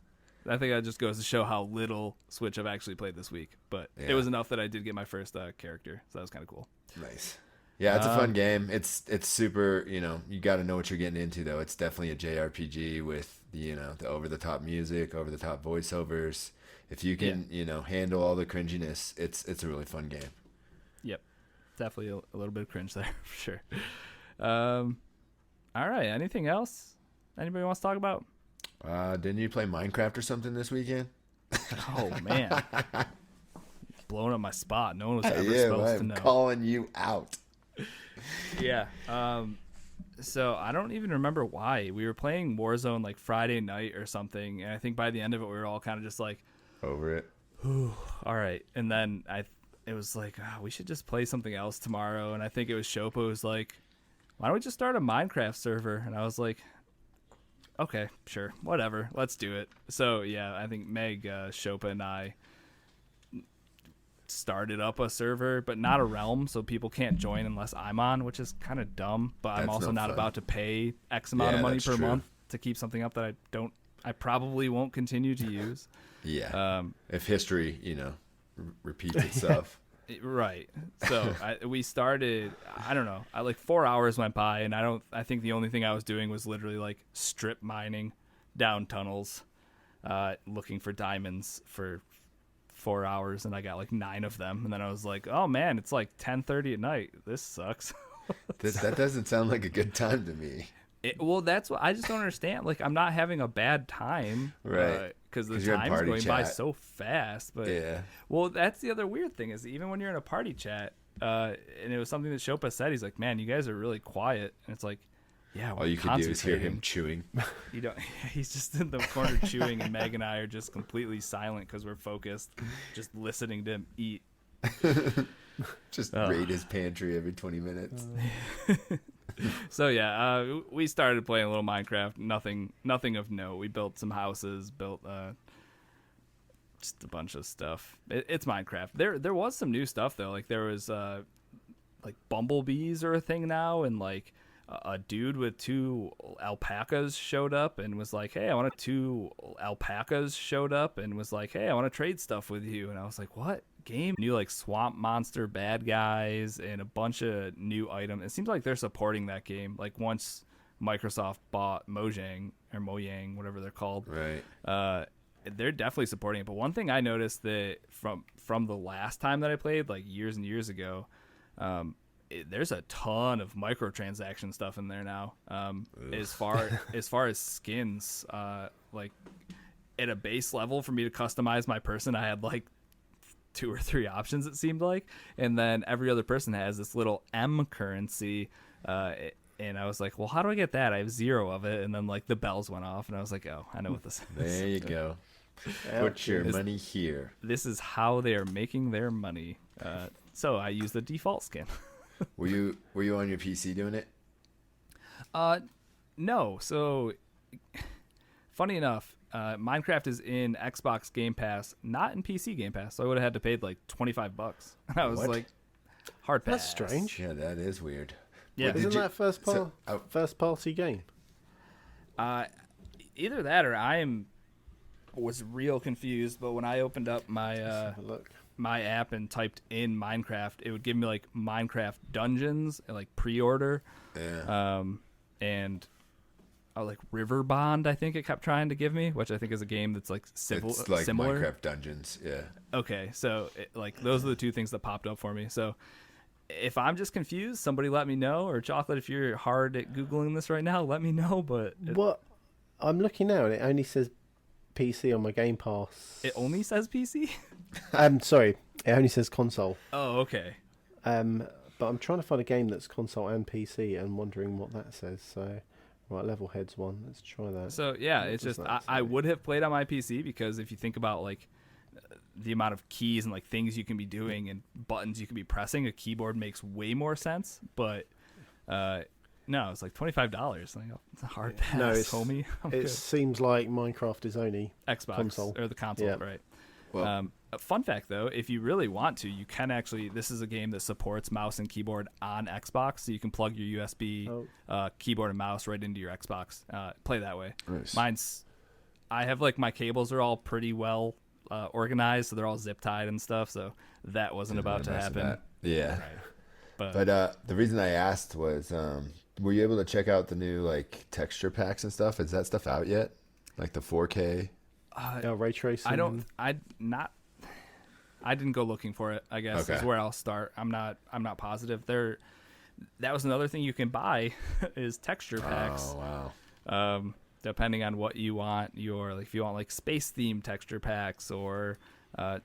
I think that just goes to show how little Switch I've actually played this week. But it was enough that I did get my first character, so that was kind of cool. Nice. Yeah, it's a fun game. It's super, you got to know what you're getting into, though. It's definitely a JRPG with, the over-the-top music, over-the-top voiceovers. If you can, handle all the cringiness, it's a really fun game. Yep. Definitely a little bit of cringe there, for sure. All right, anything else anybody wants to talk about? Didn't you play Minecraft or something this weekend? Oh, man. Blowing up my spot. No one was ever supposed to know. Calling you out. Yeah. So I don't even remember why. We were playing Warzone like Friday night or something, and I think by the end of it we were all kind of just like over it. All right. And then it was like, we should just play something else tomorrow. And I think it was Shopa who was like, why don't we just start a Minecraft server? And I was like, okay, sure, whatever, let's do it. So yeah, I think Meg, Shopa, and I started up a server, but not a realm, so people can't join unless I'm on, which is kind of dumb. But I'm also not about to pay X amount of money per month to keep something up that I probably won't continue to use. Yeah. If history, repeats itself. Right. So we started, I don't know, like 4 hours went by, and I think the only thing I was doing was literally like strip mining down tunnels, looking for diamonds for 4 hours, and I got like 9 of them. And then I was like, oh man, it's like 10:30 at night. This sucks. That doesn't sound like a good time to me. Well, that's what I just don't understand. Like, I'm not having a bad time, right? Because the time's going by so fast. But yeah, well, that's the other weird thing is even when you're in a party chat, and it was something that Shopa said. He's like, "Man, you guys are really quiet," and it's like, "Yeah, all you can do is hear him chewing." You don't. He's just in the corner chewing, and Meg and I are just completely silent because we're focused, just listening to him eat. Just raid his pantry every 20 minutes. So yeah, we started playing a little Minecraft. Nothing of note. We built some houses, built just a bunch of stuff. It's Minecraft. There was some new stuff though. Like there was like bumblebees are a thing now, and like a dude with 2 alpacas showed up and was like, "Hey, I want 2 alpacas." Showed up and was like, "Hey, I want to trade stuff with you." And I was like, "What?" Game new like swamp monster bad guys and a bunch of new items. It seems like they're supporting that game. Like once Microsoft bought Mojang, whatever they're called, right? They're definitely supporting it. But one thing I noticed that from the last time that I played, like years and years ago, there's a ton of microtransaction stuff in there now. As far as skins, like at a base level for me to customize my person, I had like 2 or 3 options it seemed like, and then every other person has this little M currency, and I was like, well, how do I get that? I have 0 of it. And then like the bells went off and I was like, oh, I know what this is. There you go. Put your money here. This is how they are making their money. So I use the default skin. Were you on your PC doing it? No. So funny enough, Minecraft is in Xbox Game Pass, not in PC Game Pass. So I would have had to pay like $25. And I was like, hard pass. That's strange. Yeah, that is weird. Yeah, isn't that first party game? Either that or was real confused. But when I opened up my my app and typed in Minecraft, it would give me like Minecraft Dungeons and like pre-order. Yeah. And like River Bond, I think it kept trying to give me, which I think is a game that's like it's like similar. Minecraft Dungeons, yeah. Okay, so like those are the 2 things that popped up for me. So if I'm just confused, somebody let me know. Or Chocolate, if you're hard at Googling this right now, let me know. But what I'm looking now, and it only says PC on my Game Pass. It only says PC? Sorry, it only says console. Oh, okay. But I'm trying to find a game that's console and PC and wondering what that says. So, right, Levelhead's one. Let's try that. So yeah, it's just I would have played on my PC because if you think about like the amount of keys and like things you can be doing and buttons you can be pressing, a keyboard makes way more sense. But no, it's like $25. Like, it's a hard pass, homie. It seems like Minecraft is only Xbox console. Or the console, yep. Right? Well, a fun fact though, if you really want to, you can actually. This is a game that supports mouse and keyboard on Xbox, so you can plug your USB keyboard and mouse right into your Xbox. Play that way. Nice. Mine's I have like my cables are all pretty well organized, so they're all zip tied and stuff. So that wasn't about to happen. Yeah. Right. But the reason I asked was, were you able to check out the new like texture packs and stuff? Is that stuff out yet? Like the 4K? Ray tracing. I didn't go looking for it, I guess. Is where I'll start. I'm not positive. That was another thing you can buy is texture packs. Oh wow. Depending on what you want, if you want like space themed texture packs or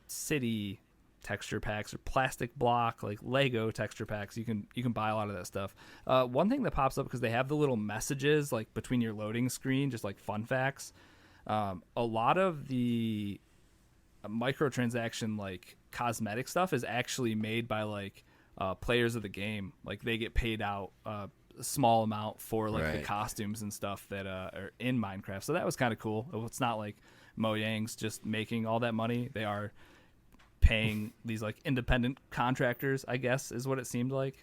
city texture packs or plastic block like Lego texture packs, you can buy a lot of that stuff. One thing that pops up because they have the little messages like between your loading screen, just like fun facts. A lot of the microtransaction like cosmetic stuff is actually made by like players of the game. Like they get paid out a small amount for like the costumes and stuff that are in Minecraft. So that was kind of cool. It's not like Mojang's just making all that money. They are paying these like independent contractors, I guess is what it seemed like.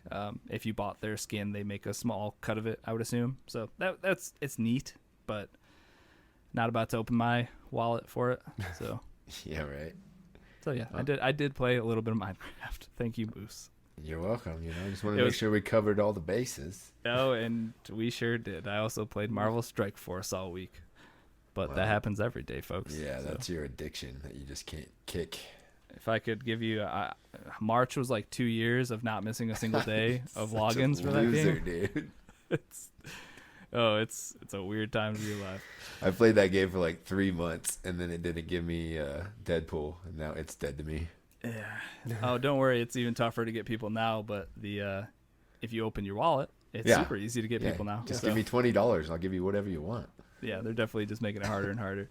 If you bought their skin, they make a small cut of it, I would assume. So it's neat, but not about to open my wallet for it. So yeah, right. So yeah, I did play a little bit of Minecraft. Thank you, Moose. You're welcome. I just want to make sure we covered all the bases. Oh, and we sure did. I also played Marvel Strike Force all week, but that happens every day, folks. Yeah, that's your addiction that you just can't kick. If I could give you, March was like 2 years of not missing a single day of logins for that game. Dude. It's a weird time to be alive. I played that game for like 3 months, and then it didn't give me Deadpool, and now it's dead to me. Yeah. Oh, don't worry. It's even tougher to get people now, but if you open your wallet, it's super easy to get people now. Just give me $20 and I'll give you whatever you want. Yeah, they're definitely just making it harder and harder.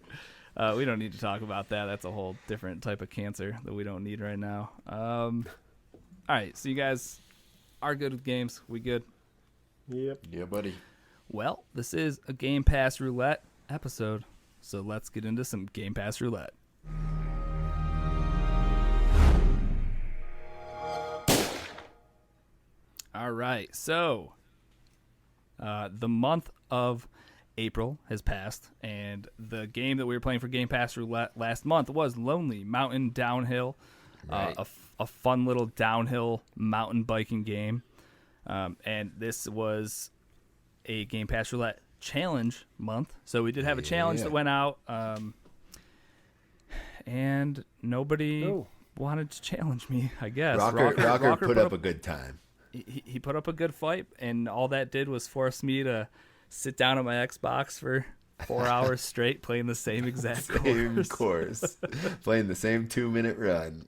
We don't need to talk about that. That's a whole different type of cancer that we don't need right now. All right, so you guys are good with games. We good? Yep. Yeah, buddy. Well, this is a Game Pass Roulette episode, so let's get into some Game Pass Roulette. All right, so the month of April has passed, and the game that we were playing for Game Pass Roulette last month was Lonely Mountain Downhill, a fun little downhill mountain biking game. And this was a Game Pass Roulette challenge month, so we did have a challenge that went out, and nobody wanted to challenge me, I guess. Rocker put up a good time. He put up a good fight, and all that did was force me to sit down at my Xbox for 4 hours straight playing the same exact course. Playing the same 2-minute run.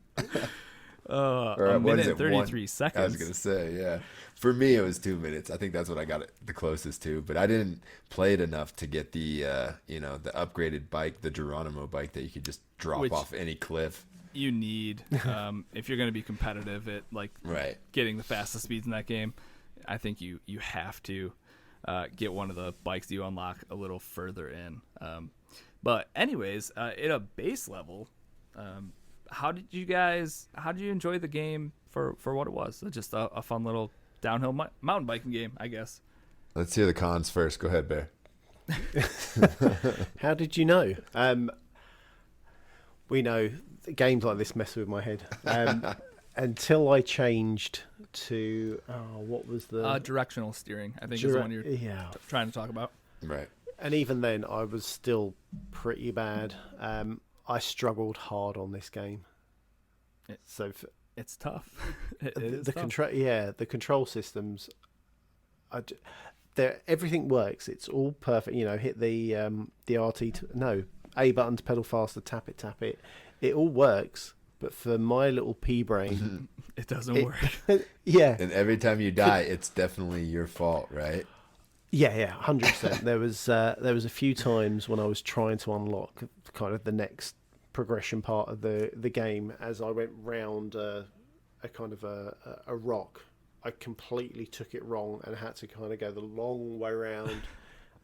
A minute and 33 seconds. I was going to say, yeah. For me, it was 2 minutes. I think that's what I got it the closest to. But I didn't play it enough to get the the upgraded bike, the Geronimo bike that you could just drop off any cliff. You need if you're going to be competitive at getting the fastest speeds in that game. I think you have to get one of the bikes you unlock a little further in. But anyways, at a base level, how did you enjoy the game for what it was? Just a fun little downhill mountain biking game, I guess. Let's hear the cons first. Go ahead, Bear. How did you know? We know games like this mess with my head. Until I changed to what was the directional steering? I think is the one you're trying to talk about. Right. And even then, I was still pretty bad. I struggled hard on this game. It's tough. The control systems. Everything works. It's all perfect. Hit the A button to pedal faster. Tap it. It all works. But for my little pea brain, it doesn't work. Yeah. And every time you die, it's definitely your fault, right? Yeah, 100%. There was a few times when I was trying to unlock kind of the next progression part of the game as I went round a kind of a rock. I completely took it wrong and had to kind of go the long way around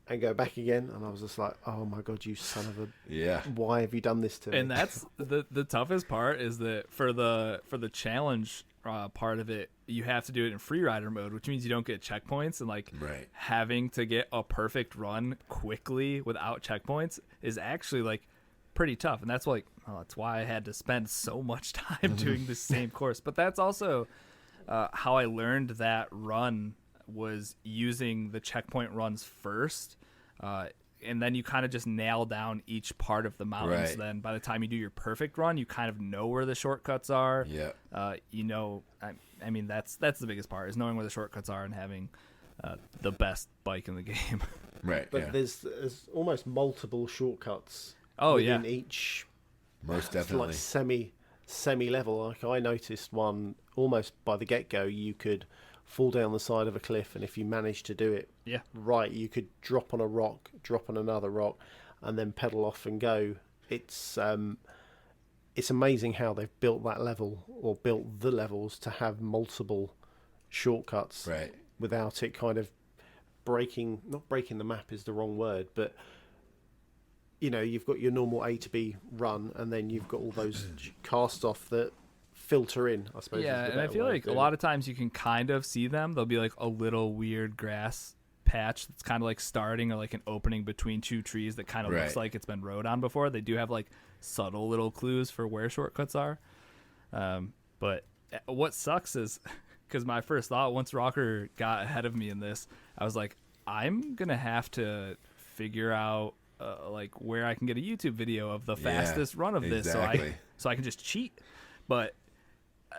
and go back again, and I was just like, oh my god, you son of a Yeah. why have you done this to me? And that's the toughest part is that for the challenge part of it, you have to do it in free rider mode, which means you don't get checkpoints, and like having to get a perfect run quickly without checkpoints is actually like pretty tough. And that's like, that's why I had to spend so much time doing the same course. But that's also how I learned that run, was using the checkpoint runs first, and then you kind of just nail down each part of the mountains. Then by the time you do your perfect run, you kind of know where the shortcuts are. You know, I mean, that's the biggest part, is knowing where the shortcuts are and having the best bike in the game. But there's almost multiple shortcuts in each, most definitely, like semi level. Like I noticed one almost by the get-go, you could fall down the side of a cliff, and if you managed to do it right, you could drop on a rock, drop on another rock, and then pedal off and go. It's amazing how they've built that level, or built the levels, to have multiple shortcuts without it kind of not breaking the map is the wrong word, but you know, you've got your normal A to B run, and then you've got all those cast off that filter in, I suppose. Yeah, and I feel like a lot of times you can kind of see them. There'll be like a little weird grass patch that's kind of like starting, or like an opening between two trees that kind of looks like it's been rode on before. They do have like subtle little clues for where shortcuts are. But what sucks is, because my first thought, once Rocker got ahead of me in this, I was like, I'm going to have to figure out like where I can get a YouTube video of the fastest run of this, so I can just cheat. But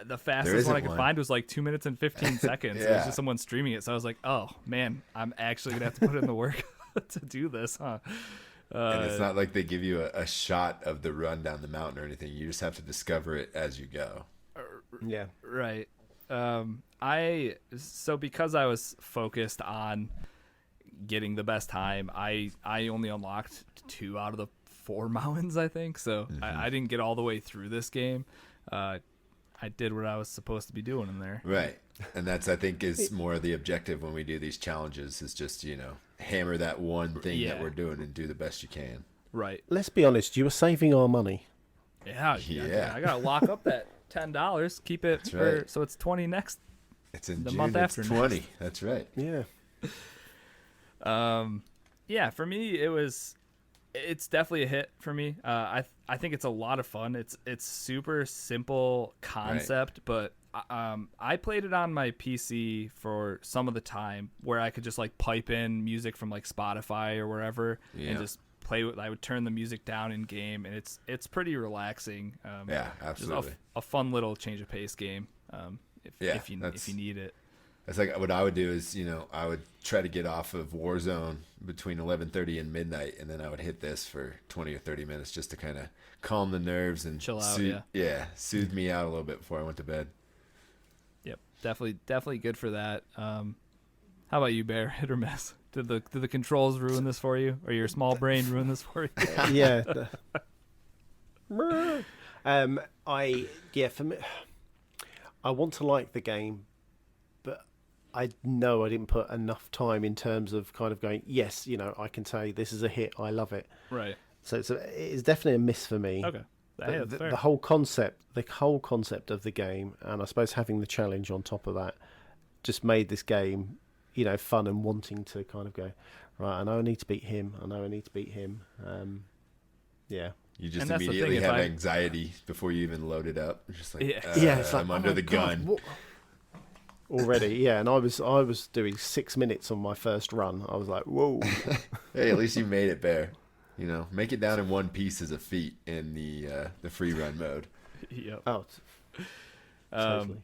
the fastest one I could find was like 2 minutes and 15 seconds. It was just someone streaming it. So I was like, oh man, I'm actually going to have to put in the work to do this, huh? And it's not like they give you a shot of the run down the mountain or anything. You just have to discover it as you go. Yeah. Right. So because I was focused on getting the best time, I only unlocked 2 out of the 4 mountains, I think. So I didn't get all the way through this game. I did what I was supposed to be doing in there. Right. And that's, I think, is more the objective when we do these challenges, is just, you know, hammer that one thing that we're doing and do the best you can. Right. Let's be honest, you were saving our money. Yeah. I got to lock up that $10, keep it so it's 20 next. It's in the June, month after 20. Next. That's right. Yeah. Yeah, for me it's definitely a hit for me. I think it's a lot of fun. It's super simple concept, but I played it on my PC for some of the time, where I could just like pipe in music from like Spotify or wherever and just play with. I would turn the music down in game, and it's pretty relaxing. Yeah, absolutely. Just a fun little change of pace game. If you need it. It's like what I would do is, you know, I would try to get off of Warzone between 11:30 and midnight, and then I would hit this for 20 or 30 minutes just to kind of calm the nerves and chill out. Soothe me out a little bit before I went to bed. Yep, definitely good for that. How about you, Bear? Hit or miss? Did the controls ruin this for you, or your small brain ruin this for you? Yeah. For me, I want to like the game, but I know I didn't put enough time in terms of kind of going, yes, you know, I can say this is a hit, I love it. Right. So it's definitely a miss for me. Okay. The whole concept of the game, and I suppose having the challenge on top of that, just made this game, you know, fun and wanting to kind of go, right, I know I need to beat him. Yeah. You just immediately have anxiety before you even load it up. Just like, it's like, I'm under the gun. Already, yeah. And I was doing 6 minutes on my first run. I was like, whoa. Hey, at least you made it, Bear. You know, make it down in one piece is a feat in the free run mode. Yep. Oh, totally.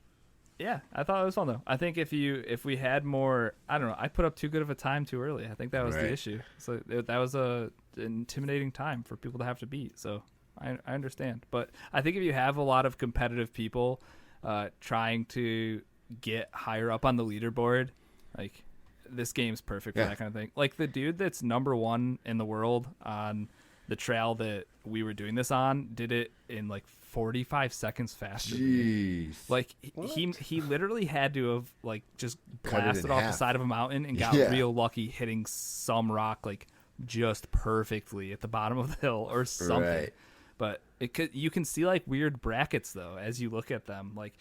Yeah, I thought it was fun though. I think if we had more, I don't know, I put up too good of a time too early. I think that was the issue. So that was an intimidating time for people to have to beat. So I understand, but I think if you have a lot of competitive people trying to get higher up on the leaderboard, like this game's perfect for that kind of thing. Like the dude that's number 1 in the world on the trail that we were doing this on did it in like 45 seconds faster. Jeez. Like he literally had to have like just Cut it blasted in off half. the side of a mountain and got real lucky hitting some rock like just perfectly at the bottom of the hill or something. Right. But you can see like weird brackets though as you look at them. Like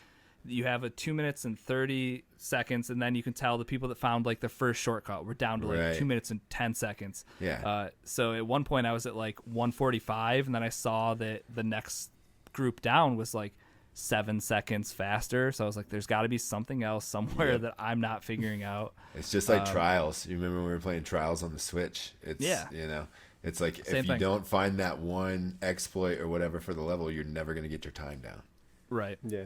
you have a 2 minutes and 30 seconds, and then you can tell the people that found like the first shortcut were down to like 2 minutes and 10 seconds. Yeah. So at one point I was at like 1:45, and then I saw that the next group down was like 7 seconds faster. So I was like, there's got to be something else somewhere that I'm not figuring out. It's just like Trials. You remember when we were playing Trials on the Switch? It's, you know, it's like if you don't find that one exploit or whatever for the level, you're never going to get your time down. Right. Yeah.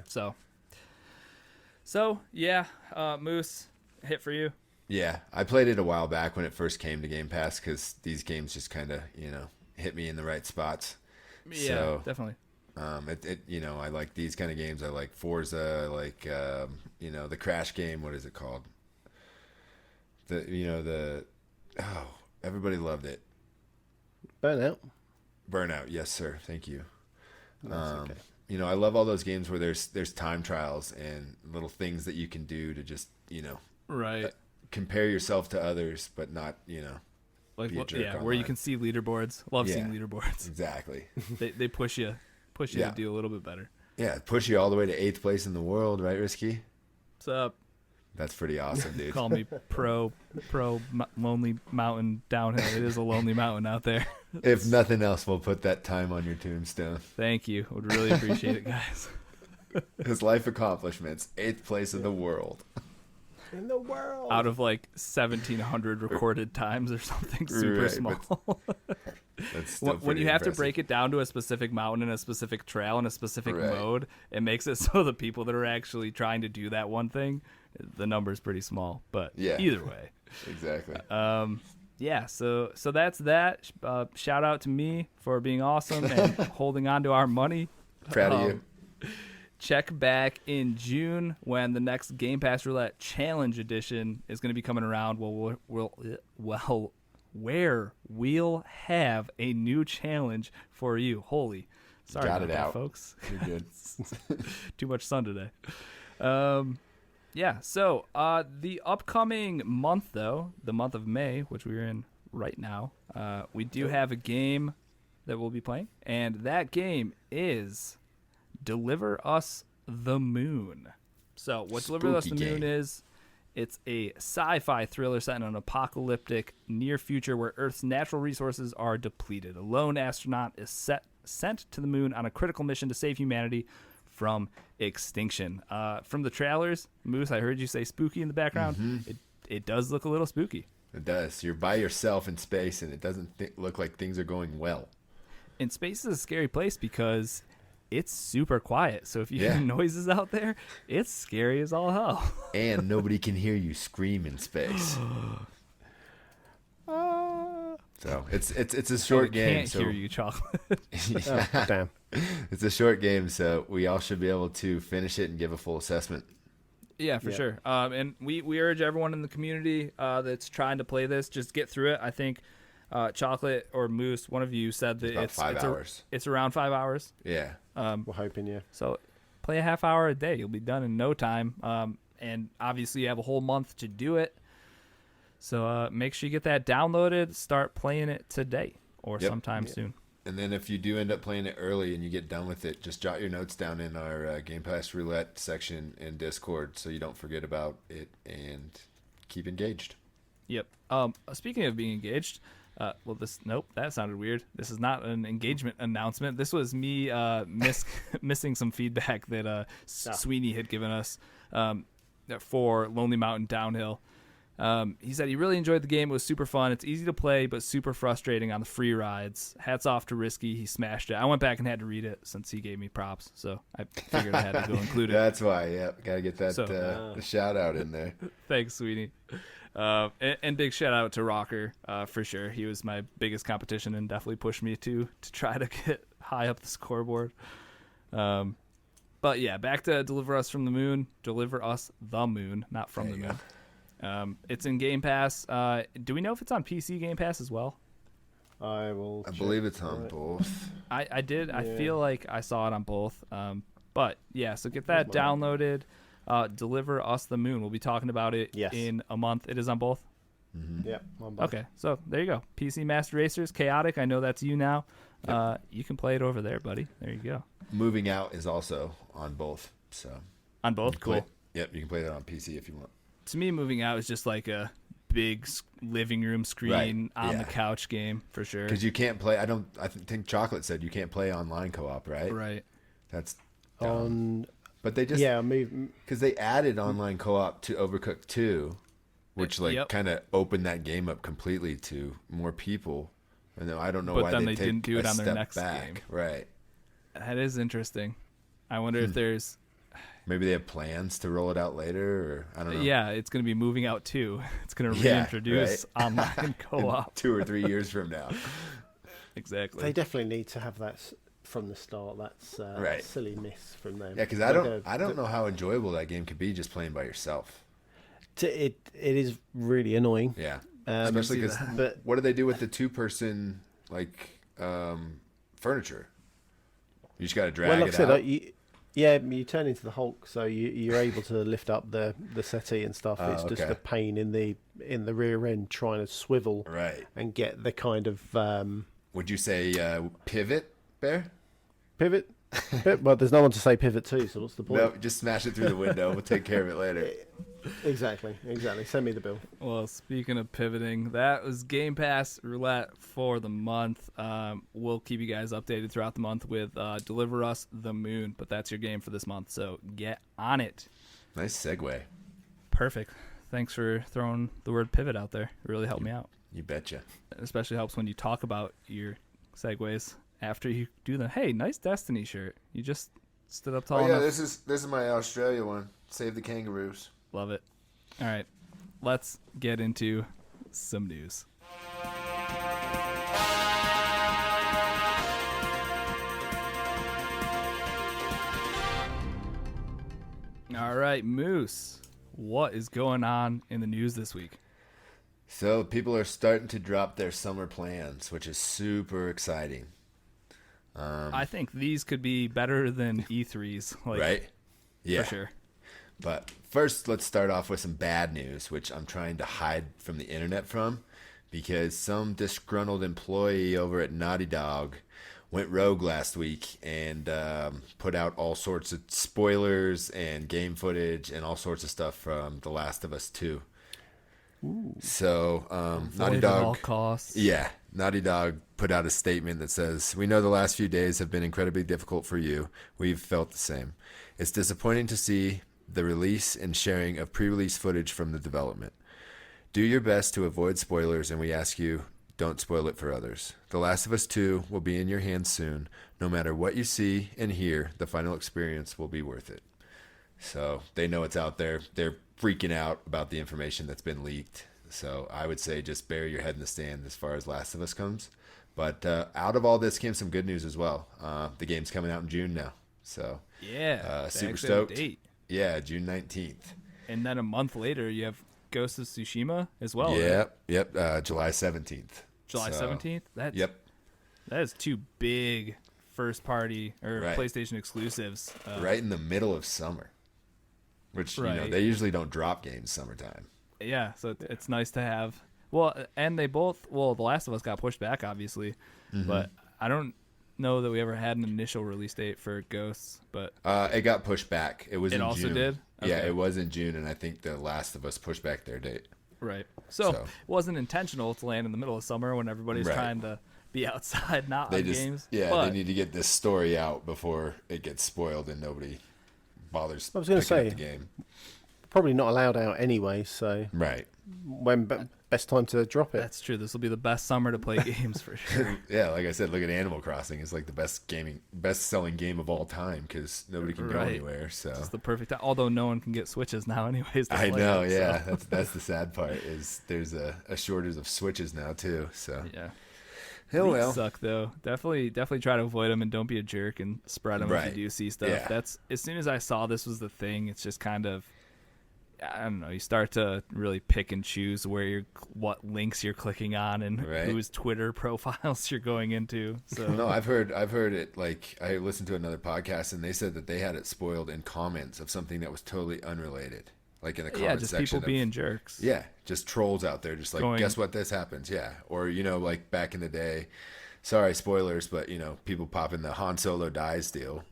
So yeah, Moose, hit for you. Yeah, I played it a while back when it first came to Game Pass because these games just kind of, you know, hit me in the right spots. Yeah, so, definitely. You know, I like these kind of games. I like Forza, I like, you know, the Crash game. What is it called? Everybody loved it. Burnout. Burnout, yes, sir. Thank you. Okay. You know, I love all those games where there's time trials and little things that you can do to just, you know, compare yourself to others, but not, you know, like be a jerk online. where you can see leaderboards. Love seeing leaderboards. Exactly. They push you to do a little bit better. Yeah, push you all the way to 8th place in the world, right, Risky? What's up? That's pretty awesome, dude. Call me pro lonely mountain downhill. It is a lonely mountain out there. If nothing else, we'll put that time on your tombstone. Thank you. Would really appreciate it, guys. His life accomplishments, 8th place in the world. In the world. Out of like 1,700 recorded times or something super small. That's still when you have impressive. to break it down to a specific mountain and a specific trail and a specific mode, it makes it so the people that are actually trying to do that one thing, the number's pretty small. But either way. Exactly. Yeah, so that's that. Shout out to me for being awesome and holding on to our money. Proud of you. Check back in June when the next Game Pass Roulette Challenge Edition is going to be coming around. Where we'll have a new challenge for you. Sorry Got about it that, out. folks. You're good. Too much sun today. So the upcoming month, though, the month of May, which we're in right now, we do have a game that we'll be playing, and that game is Deliver Us the Moon. So what Deliver Us the Moon is, it's a sci-fi thriller set in an apocalyptic near future where Earth's natural resources are depleted. A lone astronaut is sent to the moon on a critical mission to save humanity from extinction. From the trailers, Moose, I heard you say spooky in the background. Mm-hmm. It does look a little spooky. It does. You're by yourself in space, and it doesn't look like things are going well. And space is a scary place because it's super quiet. So if you hear noises out there, it's scary as all hell. And nobody can hear you scream in space. So it's a short game. Can't hear you, Chocolate. Oh, damn. It's a short game, so we all should be able to finish it and give a full assessment. Yeah, for sure. And we urge everyone in the community that's trying to play this, just get through it. I think Chocolate or Moose, one of you said that it's 5 hours. It's around 5 hours. Yeah. We're hoping, yeah. So play a half hour a day. You'll be done in no time. And obviously you have a whole month to do it. So make sure you get that downloaded. Start playing it today or sometime soon. And then if you do end up playing it early and you get done with it, just jot your notes down in our Game Pass Roulette section in Discord so you don't forget about it and keep engaged. Yep. Speaking of being engaged, that sounded weird. This is not an engagement announcement. This was me missing some feedback that Sweeney had given us for Lonely Mountain Downhill. He said he really enjoyed the game. It was super fun. It's easy to play, but super frustrating on the free rides. Hats off to Risky. He smashed it. I went back and had to read it since he gave me props, so I figured I had to go include it. That's why, yeah. Got to get that shout out in there. Thanks, Sweeney. And big shout out to Rocker for sure. He was my biggest competition and definitely pushed me to try to get high up the scoreboard. But yeah, back to Deliver Us from the Moon. Deliver Us the Moon, not from the moon. It's in Game Pass. Do we know if it's on PC Game Pass as well? I will. I believe it's on both. I did. Yeah. I feel like I saw it on both. But yeah, so get that downloaded. Deliver Us the Moon. We'll be talking about it in a month. It is on both? Mm-hmm. Yep. On both. Okay, so there you go. PC Master Racers, Chaotic. I know that's you now. Yep. You can play it over there, buddy. There you go. Moving Out is also on both. So on both? Cool. Yep, you can play that on PC if you want. To me, Moving Out is just like a big living room screen on the couch game for sure. Because you can't play. I think Chocolate said you can't play online co-op, right? Right. That's on. But they just because they added online co-op to Overcooked 2, which kind of opened that game up completely to more people. And I don't know why then they didn't do it on their next game. Right. That is interesting. I wonder if there's. Maybe they have plans to roll it out later, or I don't know. Yeah, it's going to be Moving Out 2. It's going to reintroduce online co-op 2 or 3 years from now. Exactly. They definitely need to have that from the start. That's a silly miss from them. Yeah, because I don't know how enjoyable that game could be just playing by yourself. It is really annoying. Yeah, especially because what do they do with the 2-person furniture? You just got to drag it out. You turn into the Hulk, so you're able to lift up the settee and stuff. It's just a pain in the rear end trying to swivel and get the kind of. Would you say pivot, Bear? Pivot? Well, there's no one to say pivot to, so what's the point? No, just smash it through the window. We'll take care of it later. Exactly. Send me the bill. Well, speaking of pivoting, that was Game Pass Roulette for the month. We'll keep you guys updated throughout the month with Deliver Us the Moon, but that's your game for this month, so get on it. Nice segue. Perfect. Thanks for throwing the word pivot out there. It really helped me out. You betcha. It especially helps when you talk about your segues after you do them. Hey, nice Destiny shirt. You just stood up tall enough. This is my Australia one. Save the kangaroos. Love it. All right, let's get into some news. All right, Moose, what is going on in the news this week? So people are starting to drop their summer plans, which is super exciting. I think these could be better than E3s. Right? Yeah. For sure. But first, let's start off with some bad news, which I'm trying to hide from the internet because some disgruntled employee over at Naughty Dog went rogue last week and put out all sorts of spoilers and game footage and all sorts of stuff from The Last of Us 2. Ooh. So Naughty Dog, at all costs. Yeah, Naughty Dog put out a statement that says, "We know the last few days have been incredibly difficult for you. We've felt the same. It's disappointing to see the release and sharing of pre-release footage from the development. Do your best to avoid spoilers, and we ask you, don't spoil it for others. The Last of Us 2 will be in your hands soon. No matter what you see and hear, the final experience will be worth it." So they know it's out there. They're freaking out about the information that's been leaked. So I would say just bury your head in the sand as far as Last of Us comes. But out of all this came some good news as well. The game's coming out in June now. So super stoked. Date. Yeah, June 19th. And then a month later, you have Ghost of Tsushima as well. Yep, July 17th. July 17th? That is 2 big first-party or PlayStation exclusives. Right in the middle of summer. Which, they usually don't drop games summertime. Yeah, so it's nice to have. Well, and they both, The Last of Us got pushed back, obviously. Mm-hmm. But I don't know that we ever had an initial release date for Ghosts, but it got pushed back. It was in June. It also did? Okay. Yeah, it was in June, and I think The Last of Us pushed back their date. Right. So it wasn't intentional to land in the middle of summer when everybody's trying to be outside, not on games. Yeah, they need to get this story out before it gets spoiled and nobody bothers I was going to say, the game. Probably not allowed out anyway, so when best time to drop it. That's true. This will be the best summer to play games for sure. Yeah, like I said, look at Animal Crossing. It's like the best selling game of all time because nobody can go anywhere. So it's the perfect time. Although no one can get Switches now, anyways. I know. Yeah, that's the sad part. Is there's a shortage of Switches now too. So yeah. Hell well. Suck though. Definitely try to avoid them and don't be a jerk and spread them if you do see stuff. Yeah. That's as soon as I saw this was the thing. It's just kind of I don't know, you start to really pick and choose what links you're clicking on and whose Twitter profiles you're going into. So no, I've heard it. Like, I listened to another podcast and they said that they had it spoiled in comments of something that was totally unrelated. Like in the comment just section, people being jerks. Yeah, just trolls out there, just like, guess what, this happens. Yeah, or like back in the day. Sorry, spoilers, but people popping the Han Solo dies deal.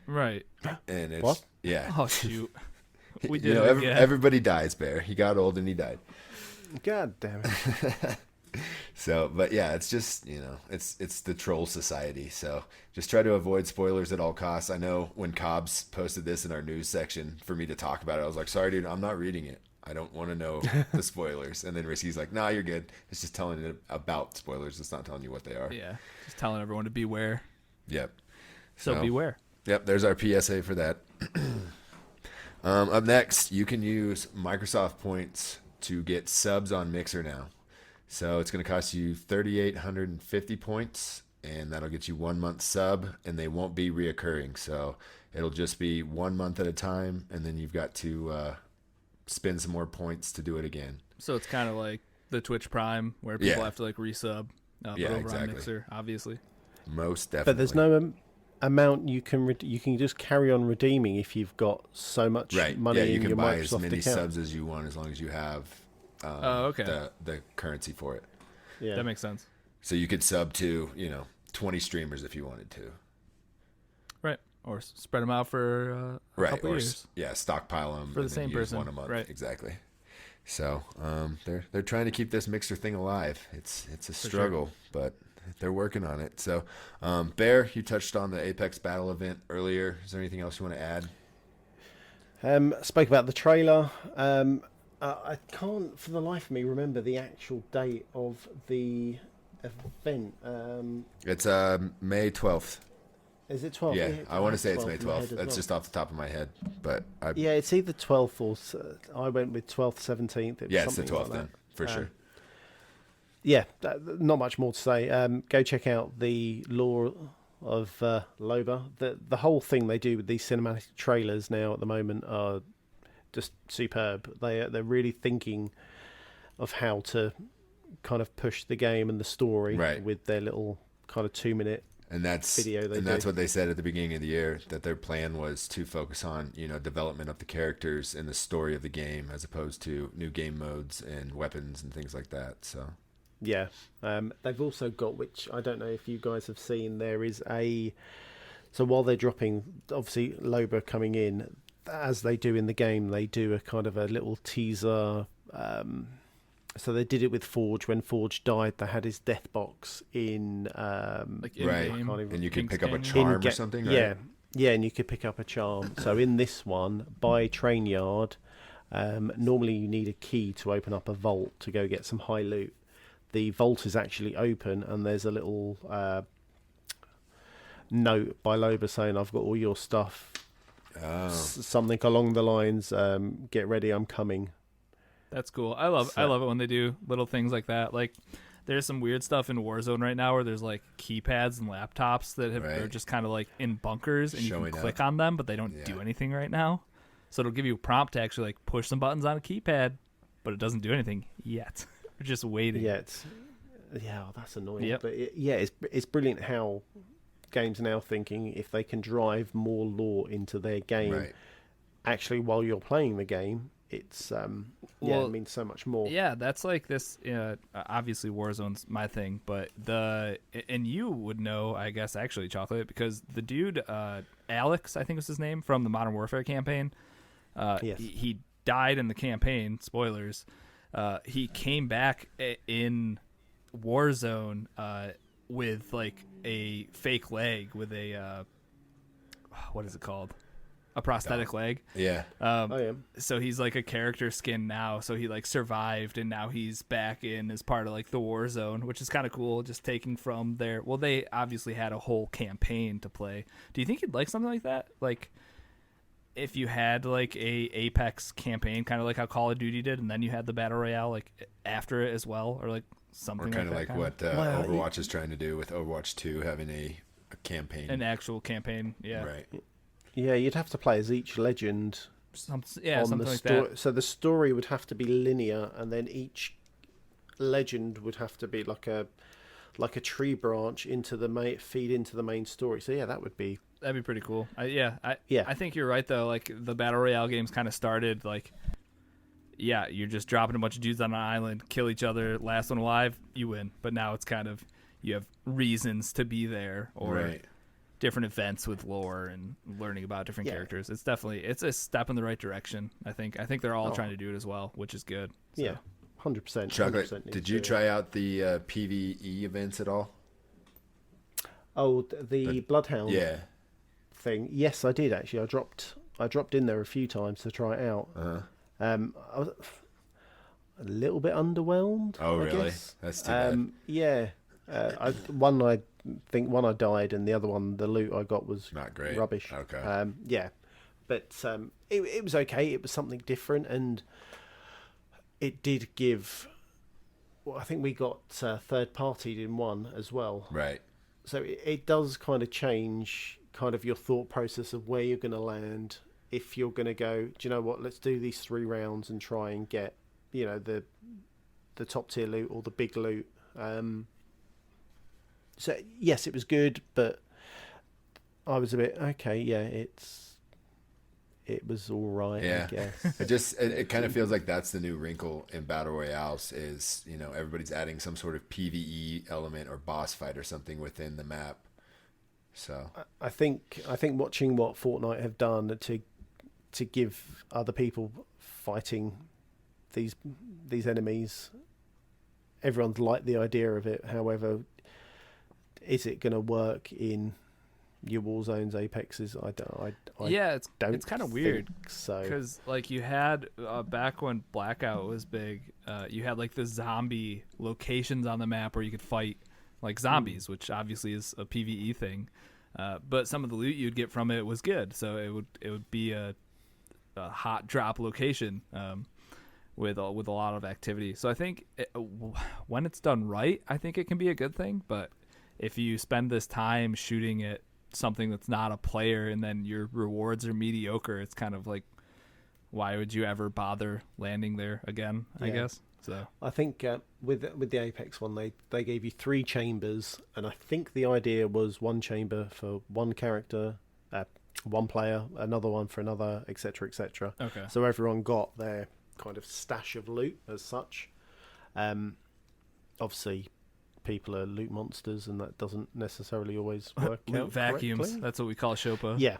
Right. And it's what? Yeah. Oh shoot. We did it again. Everybody dies, Bear. He got old and he died. God damn it. So, but yeah, it's just, it's the troll society. So just try to avoid spoilers at all costs. I know when Cobbs posted this in our news section for me to talk about it, I was like, sorry, dude, I'm not reading it. I don't want to know the spoilers. And then Risky's like, nah, you're good. It's just telling it about spoilers. It's not telling you what they are. Yeah. Just telling everyone to beware. Yep. So beware. Yep. There's our PSA for that. Up next, you can use Microsoft points to get subs on Mixer now. So it's going to cost you 3,850 points, and that'll get you 1 month sub, and they won't be reoccurring. So it'll just be 1 month at a time, and then you've got to spend some more points to do it again. So it's kind of like the Twitch Prime, where people have to like resub, but over exactly. on Mixer, obviously. Most definitely. But there's no amount you can just carry on redeeming if you've got so much money in your Microsoft account. You can buy as many subs as you want as long as you have the currency for it. Yeah, that makes sense. So you could sub to 20 streamers if you wanted to. Right, or spread them out for a couple years. Yeah, stockpile them for the same person. One a month. Right, exactly. So they're trying to keep this Mixer thing alive. It's a struggle, but they're working on it. So, Bear, you touched on the Apex Battle event earlier. Is there anything else you want to add? Spoke about the trailer. I can't, for the life of me, remember the actual date of the event. It's May 12th. Is it 12th? Yeah, I want to say it's May 12th. That's just off the top of my head. But yeah, it's either 12th or I went with 12th, 17th. Yeah, it's the 12th then, for sure. Yeah, not much more to say. Go check out the lore of Loba. The whole thing they do with these cinematic trailers now at the moment are just superb. They're really thinking of how to kind of push the game and the story with their little kind of 2-minute video. That's what they said at the beginning of the year, that their plan was to focus on development of the characters and the story of the game as opposed to new game modes and weapons and things like that. So. Yeah, they've also got, which I don't know if you guys have seen, there is so while they're dropping, obviously, Loba coming in, as they do in the game, they do a kind of a little teaser. So they did it with Forge. When Forge died, they had his death box in... and you could pick up a charm or something, right? Yeah, and you could pick up a charm. So in this one, by Train Yard, normally you need a key to open up a vault to go get some high loot. The vault is actually open, and there's a little note by Loba saying, I've got all your stuff. Something along the lines, get ready, I'm coming. That's cool. I love it when they do little things like that. Like, there's some weird stuff in Warzone right now where there's like keypads and laptops that are just kind of like in bunkers, and you can click on them, but they don't do anything right now. So it'll give you a prompt to actually like push some buttons on a keypad, but it doesn't do anything yet. We're just waiting. That's annoying. Yep. But it's brilliant how games are now thinking if they can drive more lore into their game. Actually, while you're playing the game, it's it means so much more. Yeah, that's like this. Obviously, Warzone's my thing, but and you would know, I guess, actually, Chocolate, because the dude Alex, I think was his name, from the Modern Warfare campaign. He died in the campaign. Spoilers. He came back in Warzone with like a fake leg with a what is it called? A prosthetic leg. Yeah. So he's like a character skin now. So he like survived, and now he's back in as part of like the Warzone, which is kind of cool. Just taking from their. Well, they obviously had a whole campaign to play. Do you think you'd like something like that? Like, if you had like a Apex campaign, kind of like how Call of Duty did, and then you had the Battle Royale like after it as well, or like something or kind of like that. What Overwatch is trying to do with Overwatch 2, having a campaign. An actual campaign, yeah. Right. Yeah, you'd have to play as each legend something like that. So the story would have to be linear, and then each legend would have to be like a tree branch into the feed into the main story. So yeah, that'd be pretty cool. I think you're right though. Like the battle royale games kind of started like, yeah, you're just dropping a bunch of dudes on an island, kill each other, last one alive, you win. But now it's kind of, you have reasons to be there, or different events with lore and learning about different characters. It's a step in the right direction. I think they're all trying to do it as well, which is good. So. Yeah, 100%. Chocolate, did you try out the PvE events at all? Oh, the Bloodhound thing. Yes, I did actually. I dropped in there a few times to try it out. I was a little bit underwhelmed. Oh, really? I guess. That's too bad. Yeah. I think one I died, and the other one, the loot I got was not great. Rubbish. Okay. Yeah, but it was okay. It was something different, and it did give. Well, I think we got third partied in one as well. Right. So it does kind of change kind of your thought process of where you're going to land. If you're going to go, do you know what? Let's do these 3 rounds and try and get, the top tier loot or the big loot. So yes, it was good, but I was a bit okay. Yeah, it was all right. Yeah. I guess it kind of feels like that's the new wrinkle in battle royales is everybody's adding some sort of PvE element or boss fight or something within the map. So I think watching what Fortnite have done to give other people fighting these enemies, everyone's liked the idea of it. However, is it going to work in your Warzones, Apexes? I don't. It's kind of weird. So because like you had back when Blackout was big, you had like the zombie locations on the map where you could fight like zombies, which obviously is a PvE thing. But some of the loot you'd get from it was good, so it would be a hot drop location with a lot of activity. So I think when it's done right, I think it can be a good thing. But if you spend this time shooting at something that's not a player and then your rewards are mediocre, it's kind of like, why would you ever bother landing there again? I guess. So I think with the Apex one, they gave you 3 chambers, and I think the idea was 1 chamber for 1 character, 1 player, another one for another, etc., etc. Okay. So everyone got their kind of stash of loot as such. Obviously, people are loot monsters, and that doesn't necessarily always work loot out vacuums. correctly. That's what we call Shopa. Yeah.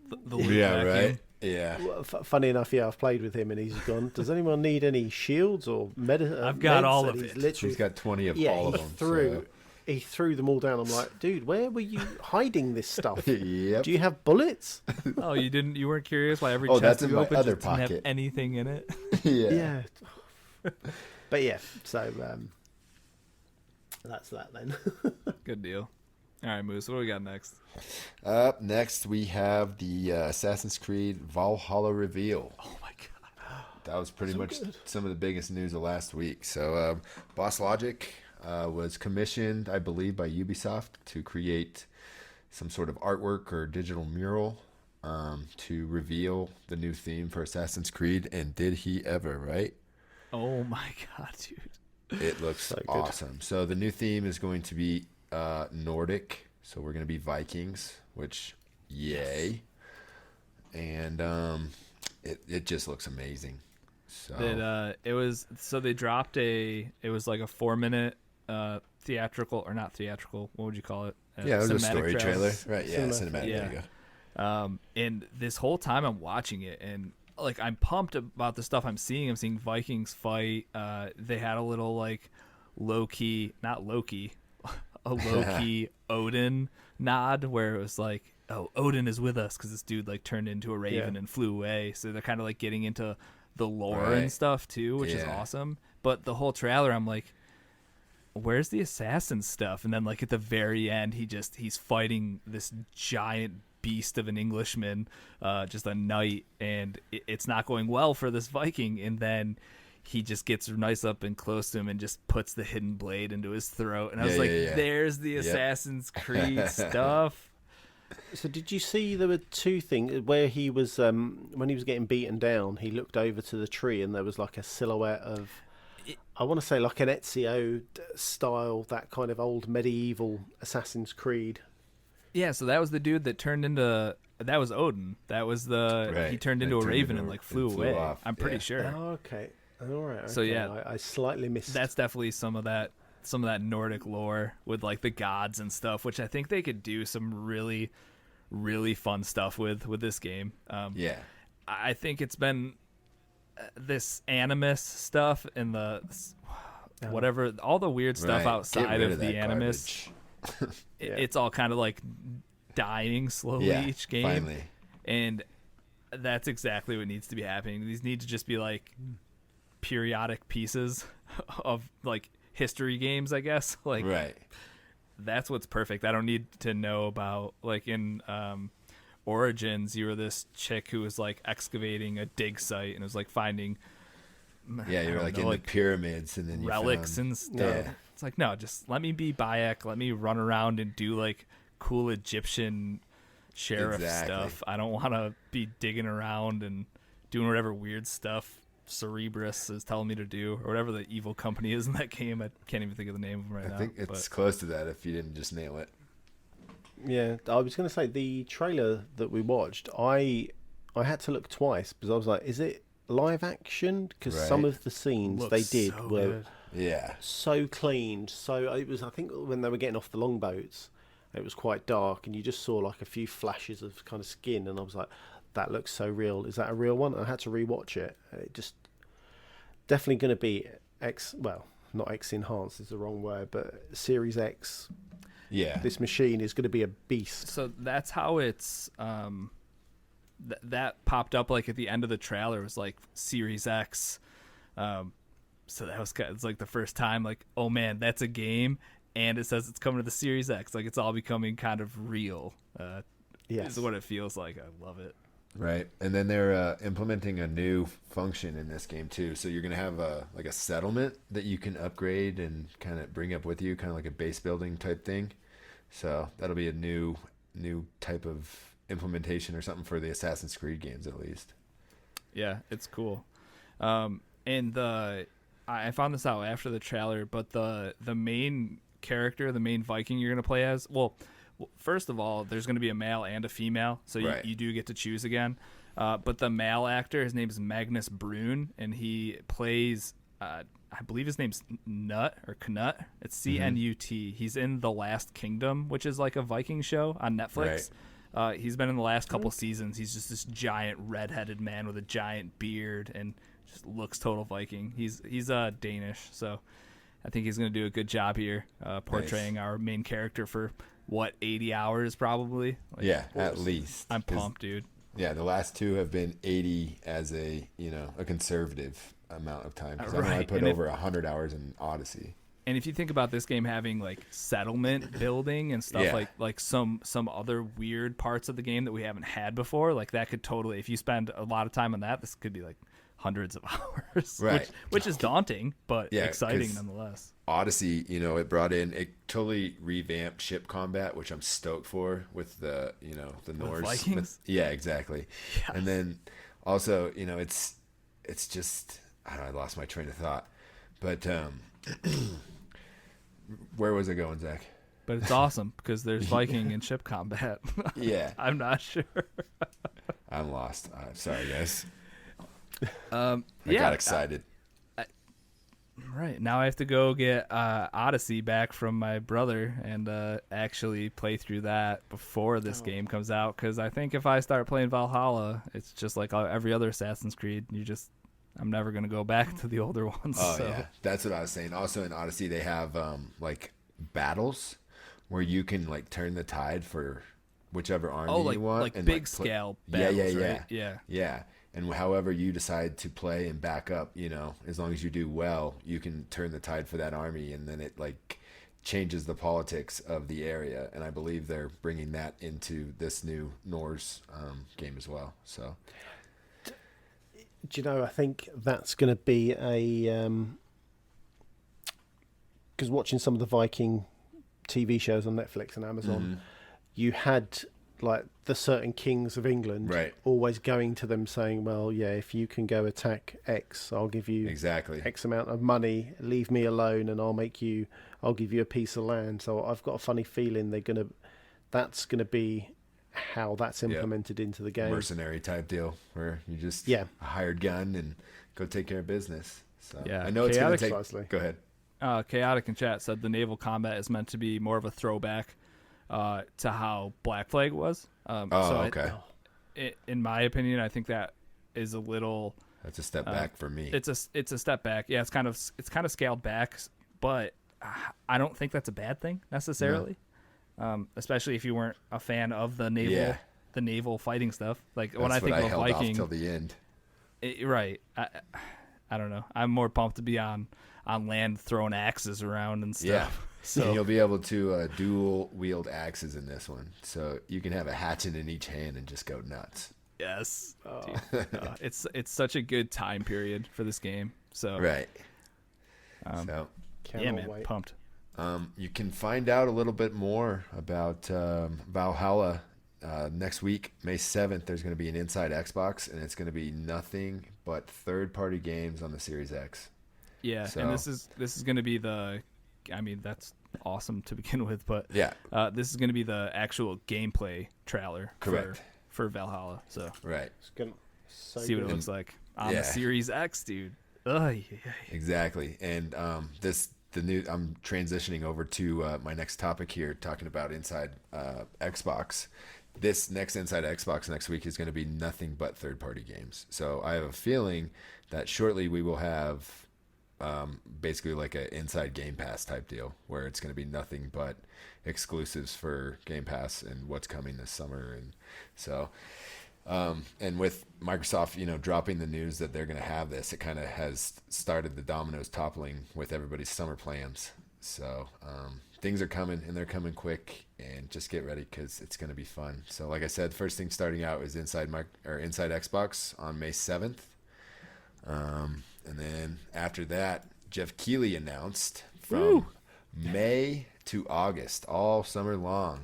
The loot vacuum. Right. Yeah. Well, funny enough, I've played with him, and he's gone, does anyone need any shields or I've got meds? all And of he's it. literally, He's got 20 of all of them. He threw them all down. I'm like, dude, where were you hiding this stuff? Yep. Do you have bullets? Oh, you weren't curious why every chest that's in you my opened other just didn't have pocket. anything in it? Yeah. But yeah, so that's that then. Good deal. All right, Moose, what do we got next? Up next, we have the Assassin's Creed Valhalla reveal. Oh my god, that was pretty much good. some of the biggest news of last week. So, Boss Logic was commissioned, I believe, by Ubisoft to create some sort of artwork or digital mural to reveal the new theme for Assassin's Creed. And did he ever, right? Oh my god, dude. It looks So good. awesome. So the new theme is going to be Nordic. So we're going to be Vikings, which, yay. And it just looks amazing. So they dropped it was like a 4-minute theatrical, or not theatrical, what would you call it? Yeah, it was a story trailer. Right, yeah, cinematic. Yeah. There you go. And this whole time I'm watching it, and like I'm pumped about the stuff I'm seeing. I'm seeing Vikings fight. They had a little like low-key Odin nod where it was like, oh, Odin is with us because this dude like turned into a raven and flew away. So they're kind of like getting into the lore and stuff too, which is awesome. But the whole trailer, I'm like, where's the assassin stuff? And then like at the very end, he's fighting this giant beast of an Englishman, just a knight, and it's not going well for this Viking. And then he just gets nice up and close to him and just puts the hidden blade into his throat. And I was like, there's the Assassin's Creed stuff. So did you see there were two things where he was when he was getting beaten down, he looked over to the tree and there was like a silhouette of, I want to say like an Ezio style, that kind of old medieval Assassin's Creed. Yeah, so that was the dude that turned into, that was Odin. That was he turned into a raven and like flew away. Off. I'm pretty sure. Oh, okay. All right. Okay. So yeah, I slightly missed. That's definitely some of that Nordic lore with like the gods and stuff, which I think they could do some really, really fun stuff with this game. Yeah, I think it's been this animus stuff and the whatever, all the weird stuff outside of the animus. It's all kind of like dying slowly each game. Finally. And that's exactly what needs to be happening. These need to just be like periodic pieces of like history games, I guess. Like, right. That's what's perfect. I don't need to know about, like in Origins, you were this chick who was like excavating a dig site and was like finding you were like in the pyramids and then you relics found... and stuff. Yeah. It's like, no, just let me be Bayek, let me run around and do like cool Egyptian sheriff stuff. I don't want to be digging around and doing whatever weird stuff Cerebrus is telling me to do, or whatever the evil company is in that game. I can't even think of the name of them right now. I think it's close to that if you didn't just nail it. Yeah, I was going to say the trailer that we watched, I had to look twice because I was like, is it live action? Because some of the scenes they did were so cleaned. So it was, I think when they were getting off the longboats, it was quite dark and you just saw like a few flashes of kind of skin, and I was like, that looks so real. Is that a real one? I had to rewatch it. It just definitely going to be not X enhanced is the wrong word, but Series X. Yeah, this machine is going to be a beast. So that's how it's that popped up like at the end of the trailer. It was like Series X. So that was it's like the first time like, oh man, that's a game, and it says it's coming to the Series X. Like it's all becoming kind of real. Is what it feels like. I love it. Right, and then they're implementing a new function in this game too. So you're gonna have a settlement that you can upgrade and kind of bring up with you, kind of like a base building type thing. So that'll be a new type of implementation or something for the Assassin's Creed games at least. Yeah, it's cool. And I found this out after the trailer, but the main character, the main Viking you're gonna play as, first of all, there's going to be a male and a female, so you do get to choose again. But the male actor, his name is Magnus Brune, and he plays, I believe his name's Knut or Knut. It's C-N-U-T. He's in The Last Kingdom, which is like a Viking show on Netflix. Right. He's been in the last couple seasons. He's just this giant red-headed man with a giant beard and just looks total Viking. He's Danish, so I think he's going to do a good job here portraying our main character for 80 hours probably. At least. I'm pumped, dude. Yeah, the last two have been 80 as a conservative amount of time. Because I put over 100 hours in Odyssey. And if you think about this game having like settlement building and stuff, like some other weird parts of the game that we haven't had before, like that could totally, if you spend a lot of time on that, this could be like hundreds of hours, which is daunting, but exciting nonetheless. Odyssey, it totally revamped ship combat, which I'm stoked for with the Norse. Vikings? Yeah, exactly. Yes. And then also, it's just, I don't know, I lost my train of thought, but where was I going, Zach? But it's awesome because there's Viking and ship combat. Yeah. I'm not sure. I'm lost. Sorry, guys. I got excited. Right, now I have to go get Odyssey back from my brother and actually play through that before this game comes out, because I think if I start playing Valhalla, it's just like every other Assassin's Creed. I'm never going to go back to the older ones. Yeah, that's what I was saying. Also in Odyssey, they have like battles where you can like turn the tide for whichever army you want. Like and big scale battles, right? Yeah. And however you decide to play and back up, as long as you do well, you can turn the tide for that army, and then it like changes the politics of the area. And I believe they're bringing that into this new Norse game as well. So, do you know? I think that's going to be because watching some of the Viking TV shows on Netflix and Amazon, you had like the certain kings of England, Right. always going to them saying, well, yeah, if you can go attack X, I'll give you exactly X amount of money, leave me alone, and I'll give you a piece of land. So I've got a funny feeling that's gonna be how that's implemented into the game. Mercenary type deal where you just a hired gun and go take care of business. So Yeah, I know it's going to take. Precisely. Go ahead. Chaotic in chat said the naval combat is meant to be more of a throwback to how Black Flag was. Okay. In my opinion, I think that is a little. That's a step back for me. It's a step back. Yeah, it's kind of scaled back, but I don't think that's a bad thing necessarily. No. Especially if you weren't a fan of the naval fighting stuff. Like that's when I think what of held Viking, off till the end. Right. I don't know. I'm more pumped to be on land throwing axes around and stuff. Yeah. So and you'll be able to dual wield axes in this one, so you can have a hatchet in each hand and just go nuts. yes, it's such a good time period for this game. So Right. Cannot yeah, man, wait. pumped. You can find out a little bit more about Valhalla next week, May 7th. There's going to be an Inside Xbox, and it's going to be nothing but third-party games on the Series X. Yeah, So- and this is going to be that's awesome to begin with, but Yeah. this is going to be the actual gameplay trailer Correct. for Valhalla. So Right. It's gonna so see what good. it looks like on Yeah. the Series X, dude. Yeah. Exactly. And I'm transitioning over to my next topic here, talking about Inside Xbox. This next Inside Xbox next week is going to be nothing but third-party games. So I have a feeling that shortly we will have basically like an Inside Game Pass type deal, where it's going to be nothing but exclusives for Game Pass and what's coming this summer. And so, and with Microsoft, dropping the news that they're going to have this, it kind of has started the dominoes toppling with everybody's summer plans. So things are coming, and they're coming quick, and just get ready because it's going to be fun. So like I said, first thing starting out is Inside Xbox on May 7th. And then after that, Jeff Keighley announced from May to August, all summer long,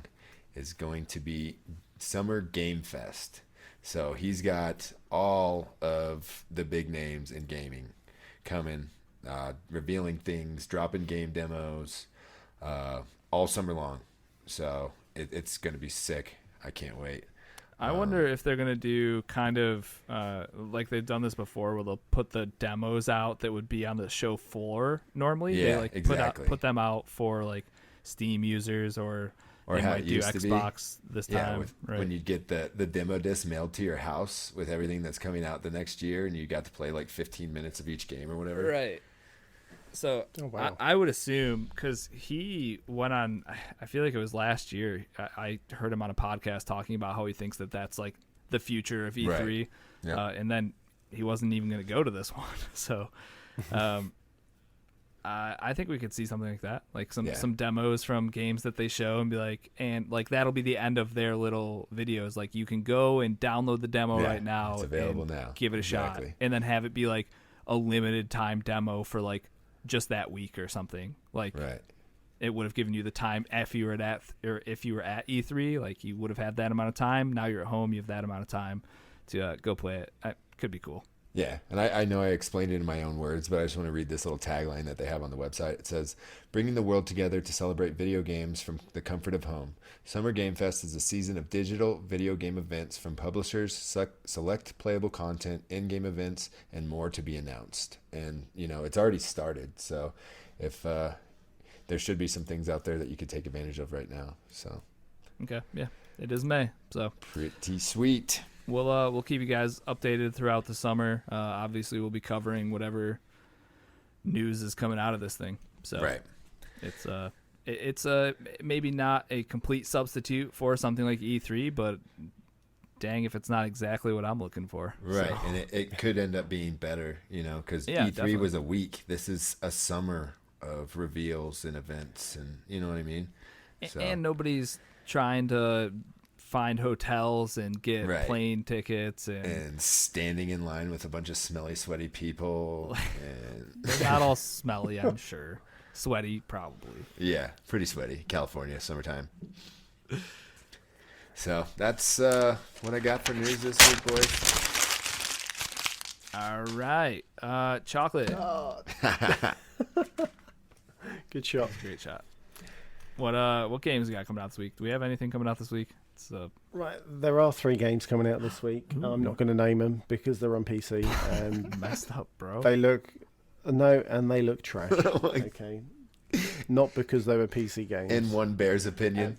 is going to be Summer Game Fest. So he's got all of the big names in gaming coming, revealing things, dropping game demos, all summer long. So it's going to be sick. I can't wait. I wonder if they're going to do kind of like they've done this before, where they'll put the demos out that would be on the show floor normally. Yeah, they like exactly. put them out for like Steam users, or they how might it do used to be. Xbox this time. Right. When you get the demo disc mailed to your house with everything that's coming out the next year, and you got to play like 15 minutes of each game or whatever. Right. So Oh, wow. I would assume, because he went on, I feel like it was last year, I heard him on a podcast talking about how he thinks that that's like the future of E3. Right. Yeah. And then he wasn't even going to go to this one. So I think we could see something like that, like some demos from games that they show and be like, and like that'll be the end of their little videos. Like you can go and download the demo right now. It's available and now. Give it a shot, and then have it be like a limited time demo for like just that week or something. Like Right. it would have given you the time if you were at E3, like you would have had that amount of time. Now you're at home, you have that amount of time to go play it. Could be cool. Yeah, and I know I explained it in my own words, but I just want to read this little tagline that they have on the website. It says, "Bringing the world together to celebrate video games from the comfort of home. Summer Game Fest is a season of digital video game events from publishers, select playable content, in-game events, and more to be announced." And, it's already started, so if there should be some things out there that you could take advantage of right now. So Okay, yeah, it is May, so pretty sweet. we'll keep you guys updated throughout the summer. Obviously, we'll be covering whatever news is coming out of this thing. So Right. it's maybe not a complete substitute for something like E3, but dang if it's not exactly what I'm looking for. Right, So, and it could end up being better, because Yeah, E3 definitely. was a week. This is a summer of reveals and events, and you know what I mean? So, and nobody's trying to find hotels and get Right. plane tickets, and standing in line with a bunch of smelly, sweaty people. And they're not all smelly, I'm sure. Sweaty, probably. yeah, pretty sweaty. California, summertime. So that's what I got for news this week, boys. All right. Chocolate. Good shot. Great shot. What games we got coming out this week? Do we have anything coming out this week? Right, there are 3 games coming out this week. Ooh. I'm not going to name them because they're on PC. Messed up, bro. They look trash. Okay, not because they were PC games. In one bear's opinion.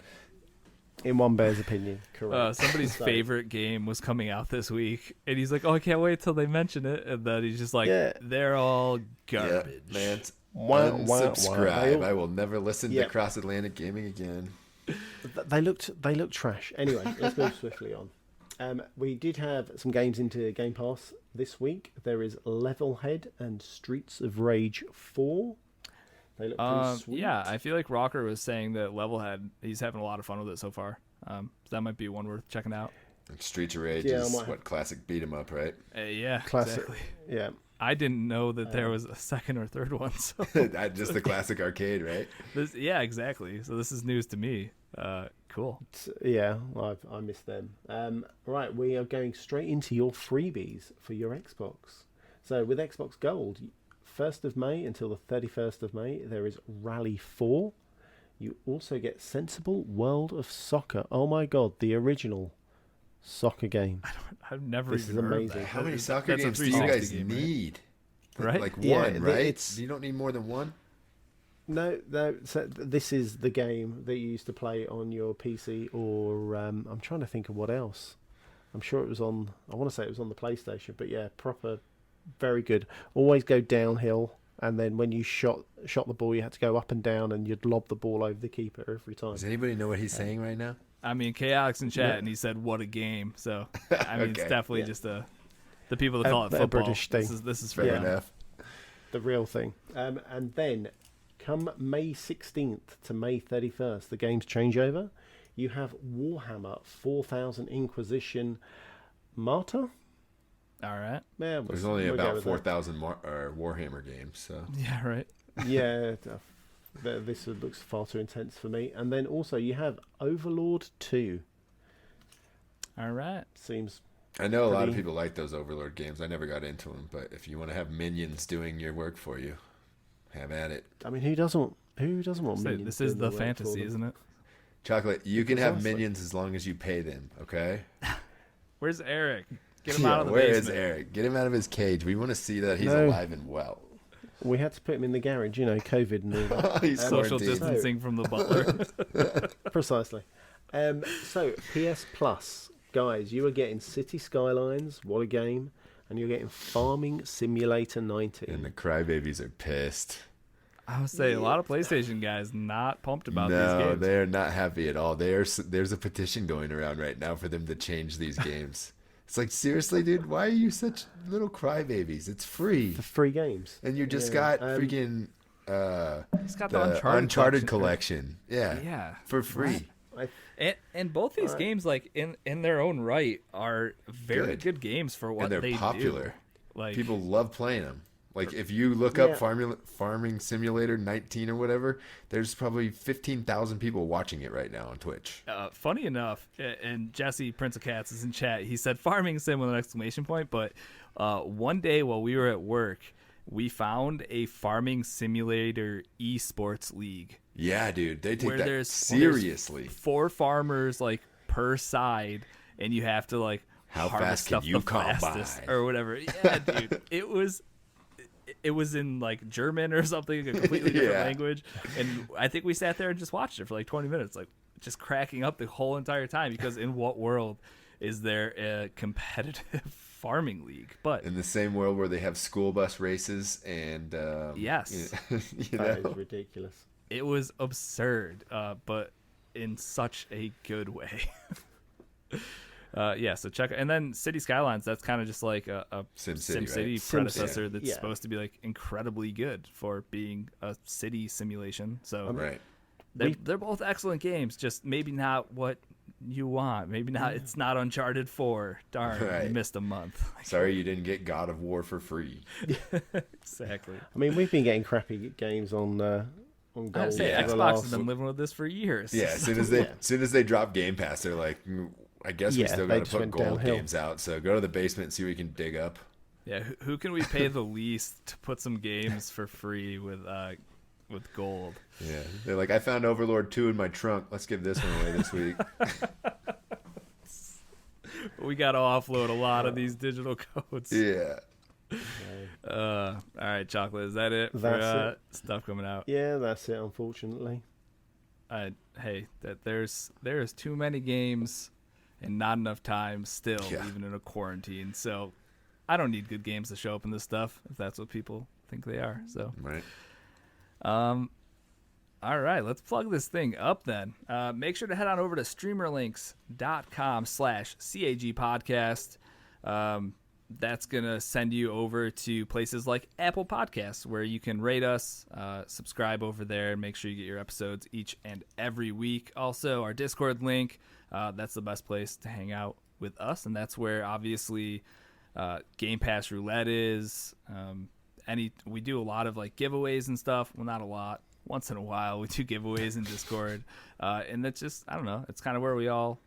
In one bear's opinion, correct. Somebody's favorite game was coming out this week, and he's like, "Oh, I can't wait till they mention it." And then he's just like, "They're all garbage." Yeah, man. Unsubscribe. I will never listen to Cross Atlantic Gaming again. They looked trash. Anyway, let's move swiftly on. We did have some games into Game Pass this week. There is Levelhead and Streets of Rage 4. They look pretty sweet. Yeah, I feel like Rocker was saying that Levelhead, he's having a lot of fun with it so far. So that might be one worth checking out. And Streets of Rage is what classic beat 'em up, right? Yeah, classic. Exactly. Yeah. I didn't know that there was a second or third one. So just the classic arcade, right? Yeah, exactly. So this is news to me. Cool. Yeah, I missed them. Right, we are going straight into your freebies for your Xbox. So with Xbox Gold, 1st of May until the 31st of May, there is Rally 4. You also get Sensible World of Soccer. Oh my god, the original soccer game. I've never This even is heard of amazing. that. How many soccer games do you 360 guys game, need? Right? Like Yeah, one, right? it's- You don't need more than one? No. So this is the game that you used to play on your PC, or I'm trying to think of what else. I'm sure it was on. I want to say it was on the PlayStation, but yeah, proper, very good. Always go downhill, and then when you shot the ball, you had to go up and down, and you'd lob the ball over the keeper every time. Does anybody know what he's saying right now? I mean, Chaotix in chat, and he said, "What a game!" So I mean, it's definitely just the people that call it football. British thing. This is Fair for them. enough. The real thing. And then, come May 16th to May 31st, the games change over. You have Warhammer 4000 Inquisition Martyr. All right. Yeah, There's only we'll go about with 4,000 Warhammer games, so. Yeah. Right. that. Yeah, this looks far too intense for me. And then also you have Overlord 2. All right. Seems. I know a lot of people like those Overlord games. I never got into them, but if you want to have minions doing your work for you, have at it. I mean, who doesn't want minions? This is doing the work fantasy, for them? isn't it? Chocolate, you can have Precisely. minions as long as you pay them, okay? Where's Eric? Get him out of the where basement. is Eric? Get him out of his cage. We want to see that he's No. alive and well. We had to put him in the garage, COVID and all that. He's Social quarantined. distancing from the butler. Precisely. So PS Plus, guys, you are getting City Skylines, what a game, and you're getting Farming Simulator 19. And the crybabies are pissed. I would say a lot of PlayStation guys not pumped about these No, games. they're not happy at all. There's a petition going around right now for them to change these games. It's like, seriously, dude, why are you such little crybabies? It's free. For free games. And you just got freaking He's got the the Uncharted collection. Yeah. Yeah. For free. And both these games, like in their own right, are very good games for what And they're they popular. do. Like People love playing them. Like, if you look up Farming Simulator 19 or whatever, there's probably 15,000 people watching it right now on Twitch. Funny enough, and Jesse Prince of Cats is in chat. He said farming sim with an exclamation point. But one day while we were at work, we found a farming simulator esports league. Yeah, dude, they take where that there's seriously. 4 farmers like per side, and you have to like How harvest fast can stuff you the come fastest by? or whatever. Yeah, dude, it was in like German or something, a completely different Yeah. language, and I think we sat there and just watched it for like 20 minutes, like just cracking up the whole entire time, because in what world is there a competitive farming league? But In the same world where they have school bus races and Yes. you That know? is ridiculous. it was absurd, but in such a good way. So check, and then City Skylines, that's kind of just like a SimCity right? predecessor that's Yeah. supposed to be like incredibly good for being a city simulation. So Right. they're both excellent games, just maybe not what you want. Maybe not. It's not Uncharted 4. Darn, you Right. missed a month. Sorry you didn't get God of War for free. Exactly. I mean, we've been getting crappy games on on I gold. say Xbox has been living with this for years. Yeah, as soon as they drop Game Pass, they're like, I guess we still got to put gold games out. So go to the basement and see what we can dig up. Yeah, who can we pay the least to put some games for free with gold? Yeah, they're like, I found Overlord 2 in my trunk. Let's give this one away this week. We got to offload a lot of these digital codes. Yeah. All right, Chocolate. Is that it for stuff coming out? Yeah, that's it. Unfortunately. Hey, there's too many games and not enough time still, even in a quarantine. So I don't need good games to show up in this stuff if that's what people think they are. So right. All right, let's plug this thing up then. Make sure to head on over to streamerlinks.com/CAG podcast. That's going to send you over to places like Apple Podcasts, where you can rate us, subscribe over there, and make sure you get your episodes each and every week. Also, our Discord link, that's the best place to hang out with us, and that's where, obviously, Game Pass Roulette is. We do a lot of like giveaways and stuff. Well, not a lot. Once in a while, we do giveaways in Discord, and that's just, I don't know, it's kind of where we all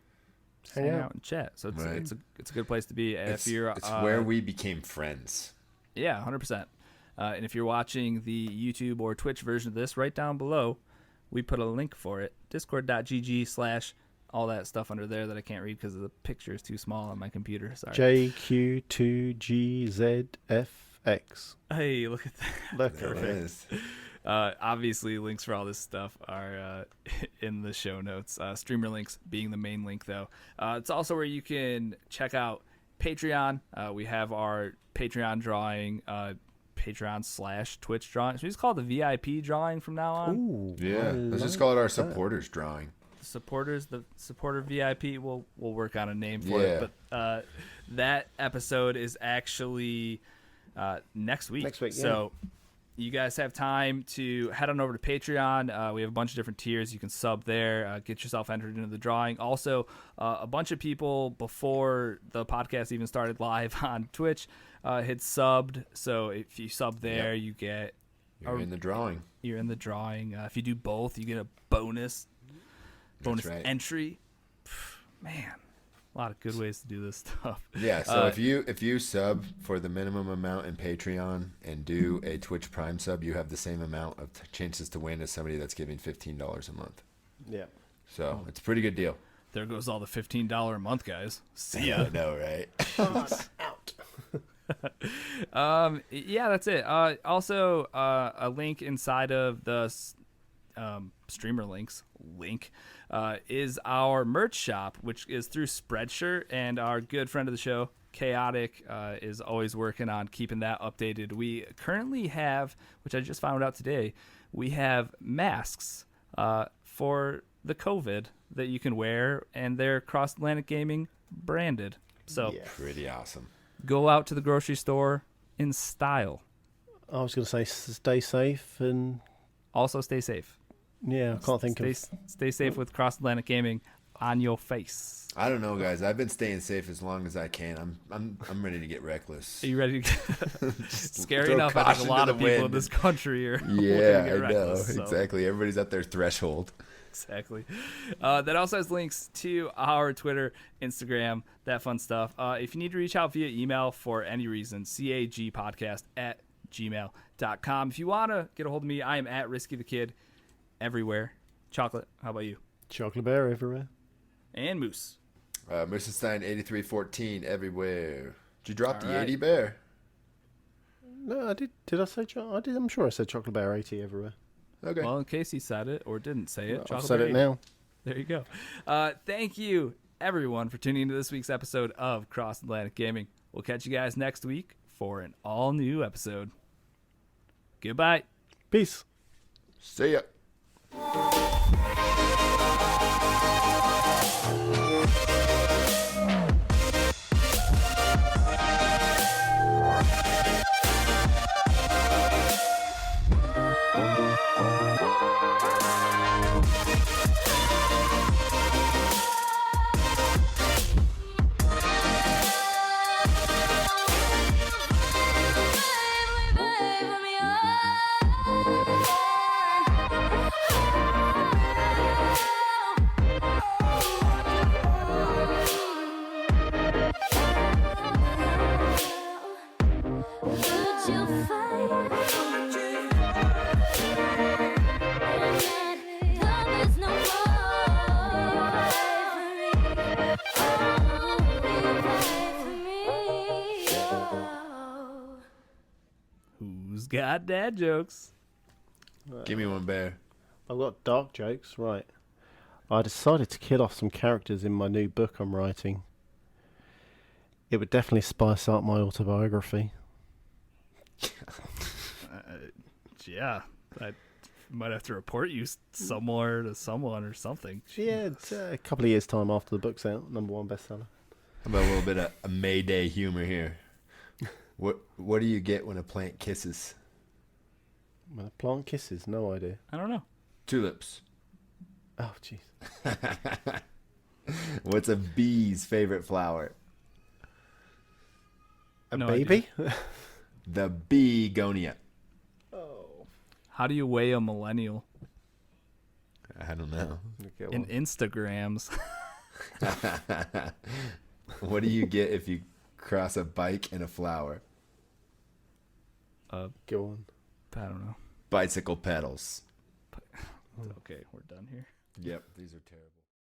hang out and chat. So it's a good place to be. It's where we became friends. Yeah, 100%. And if you're watching the YouTube or Twitch version of this, right down below, we put a link for it. Discord.gg/ all that stuff under there that I can't read because the picture is too small on my computer. Sorry. JQ2GZFX. Hey, look at that. Look perfect. Obviously, links for all this stuff are in the show notes. Streamer links being the main link, though. It's also where you can check out Patreon. We have our Patreon drawing, Patreon/Twitch drawing. So we just call it the VIP drawing from now on. Ooh, yeah, let's just call it our supporters drawing. The supporter VIP. We'll work on a name for it. But that episode is actually next week. Next week, yeah. So you guys have time to head on over to Patreon. We have a bunch of different tiers. You can sub there, get yourself entered into the drawing. Also, a bunch of people before the podcast even started live on Twitch had subbed. So if you sub there, you get... You're in the drawing. You're in the drawing. If you do both, you get a bonus entry. Man, a lot of good ways to do this stuff. Yeah, so if you sub for the minimum amount in Patreon and do a Twitch Prime sub, you have the same amount of chances to win as somebody that's giving $15 a month. Yeah. So it's a pretty good deal. There goes all the $15 a month guys. See ya. I know, right? Out. Yeah, that's it. Also, a link inside of the streamer links link is our merch shop, which is through Spreadshirt, and our good friend of the show, Chaotic, is always working on keeping that updated. We currently have, which I just found out today, we have masks for the COVID that you can wear, and they're Cross Atlantic Gaming branded. So pretty awesome. Go out to the grocery store in style. I was going to say stay safe and also stay safe. Yeah, I can't think of... Stay safe with Cross Atlantic Gaming on your face. I don't know, guys. I've been staying safe as long as I can. I'm ready to get reckless. Are you ready to get... Scary enough, I think a lot of people in this country are I know. Reckless, so. Exactly. Everybody's at their threshold. Exactly. That also has links to our Twitter, Instagram, that fun stuff. If you need to reach out via email for any reason, cagpodcast@gmail.com. If you want to get a hold of me, I am at Risky the Kid everywhere. Chocolate, how about you? Chocolate Bear everywhere. And Moose. Moosenstein 8314 everywhere. Did you drop the 80 bear? No, I did. Did I say I did. I'm sure I said Chocolate Bear 80 everywhere. Okay. Well, in case he said it or didn't say it, I've said it now. There you go. Thank you, everyone, for tuning into this week's episode of Cross Atlantic Gaming. We'll catch you guys next week for an all-new episode. Goodbye. Peace. See ya. got dad jokes. Give me one, Bear. I've got dark jokes, right. I decided to kill off some characters in my new book I'm writing. It would definitely spice up my autobiography. Yeah, I might have to report you somewhere to someone or something. Yeah, it's a couple of years' time after the book's out, #1 bestseller. How about a little bit of a Mayday humor here? What do you get when a plant kisses? When a plant kisses, no idea. I don't know. Tulips. Oh, jeez. What's a bee's favorite flower? A No baby? The begonia. Oh. How do you weigh a millennial? I don't know. In Instagrams. What do you get if you cross a bike and a flower? Go on. I don't know. Bicycle pedals. Okay, we're done here. Yep, these are terrible.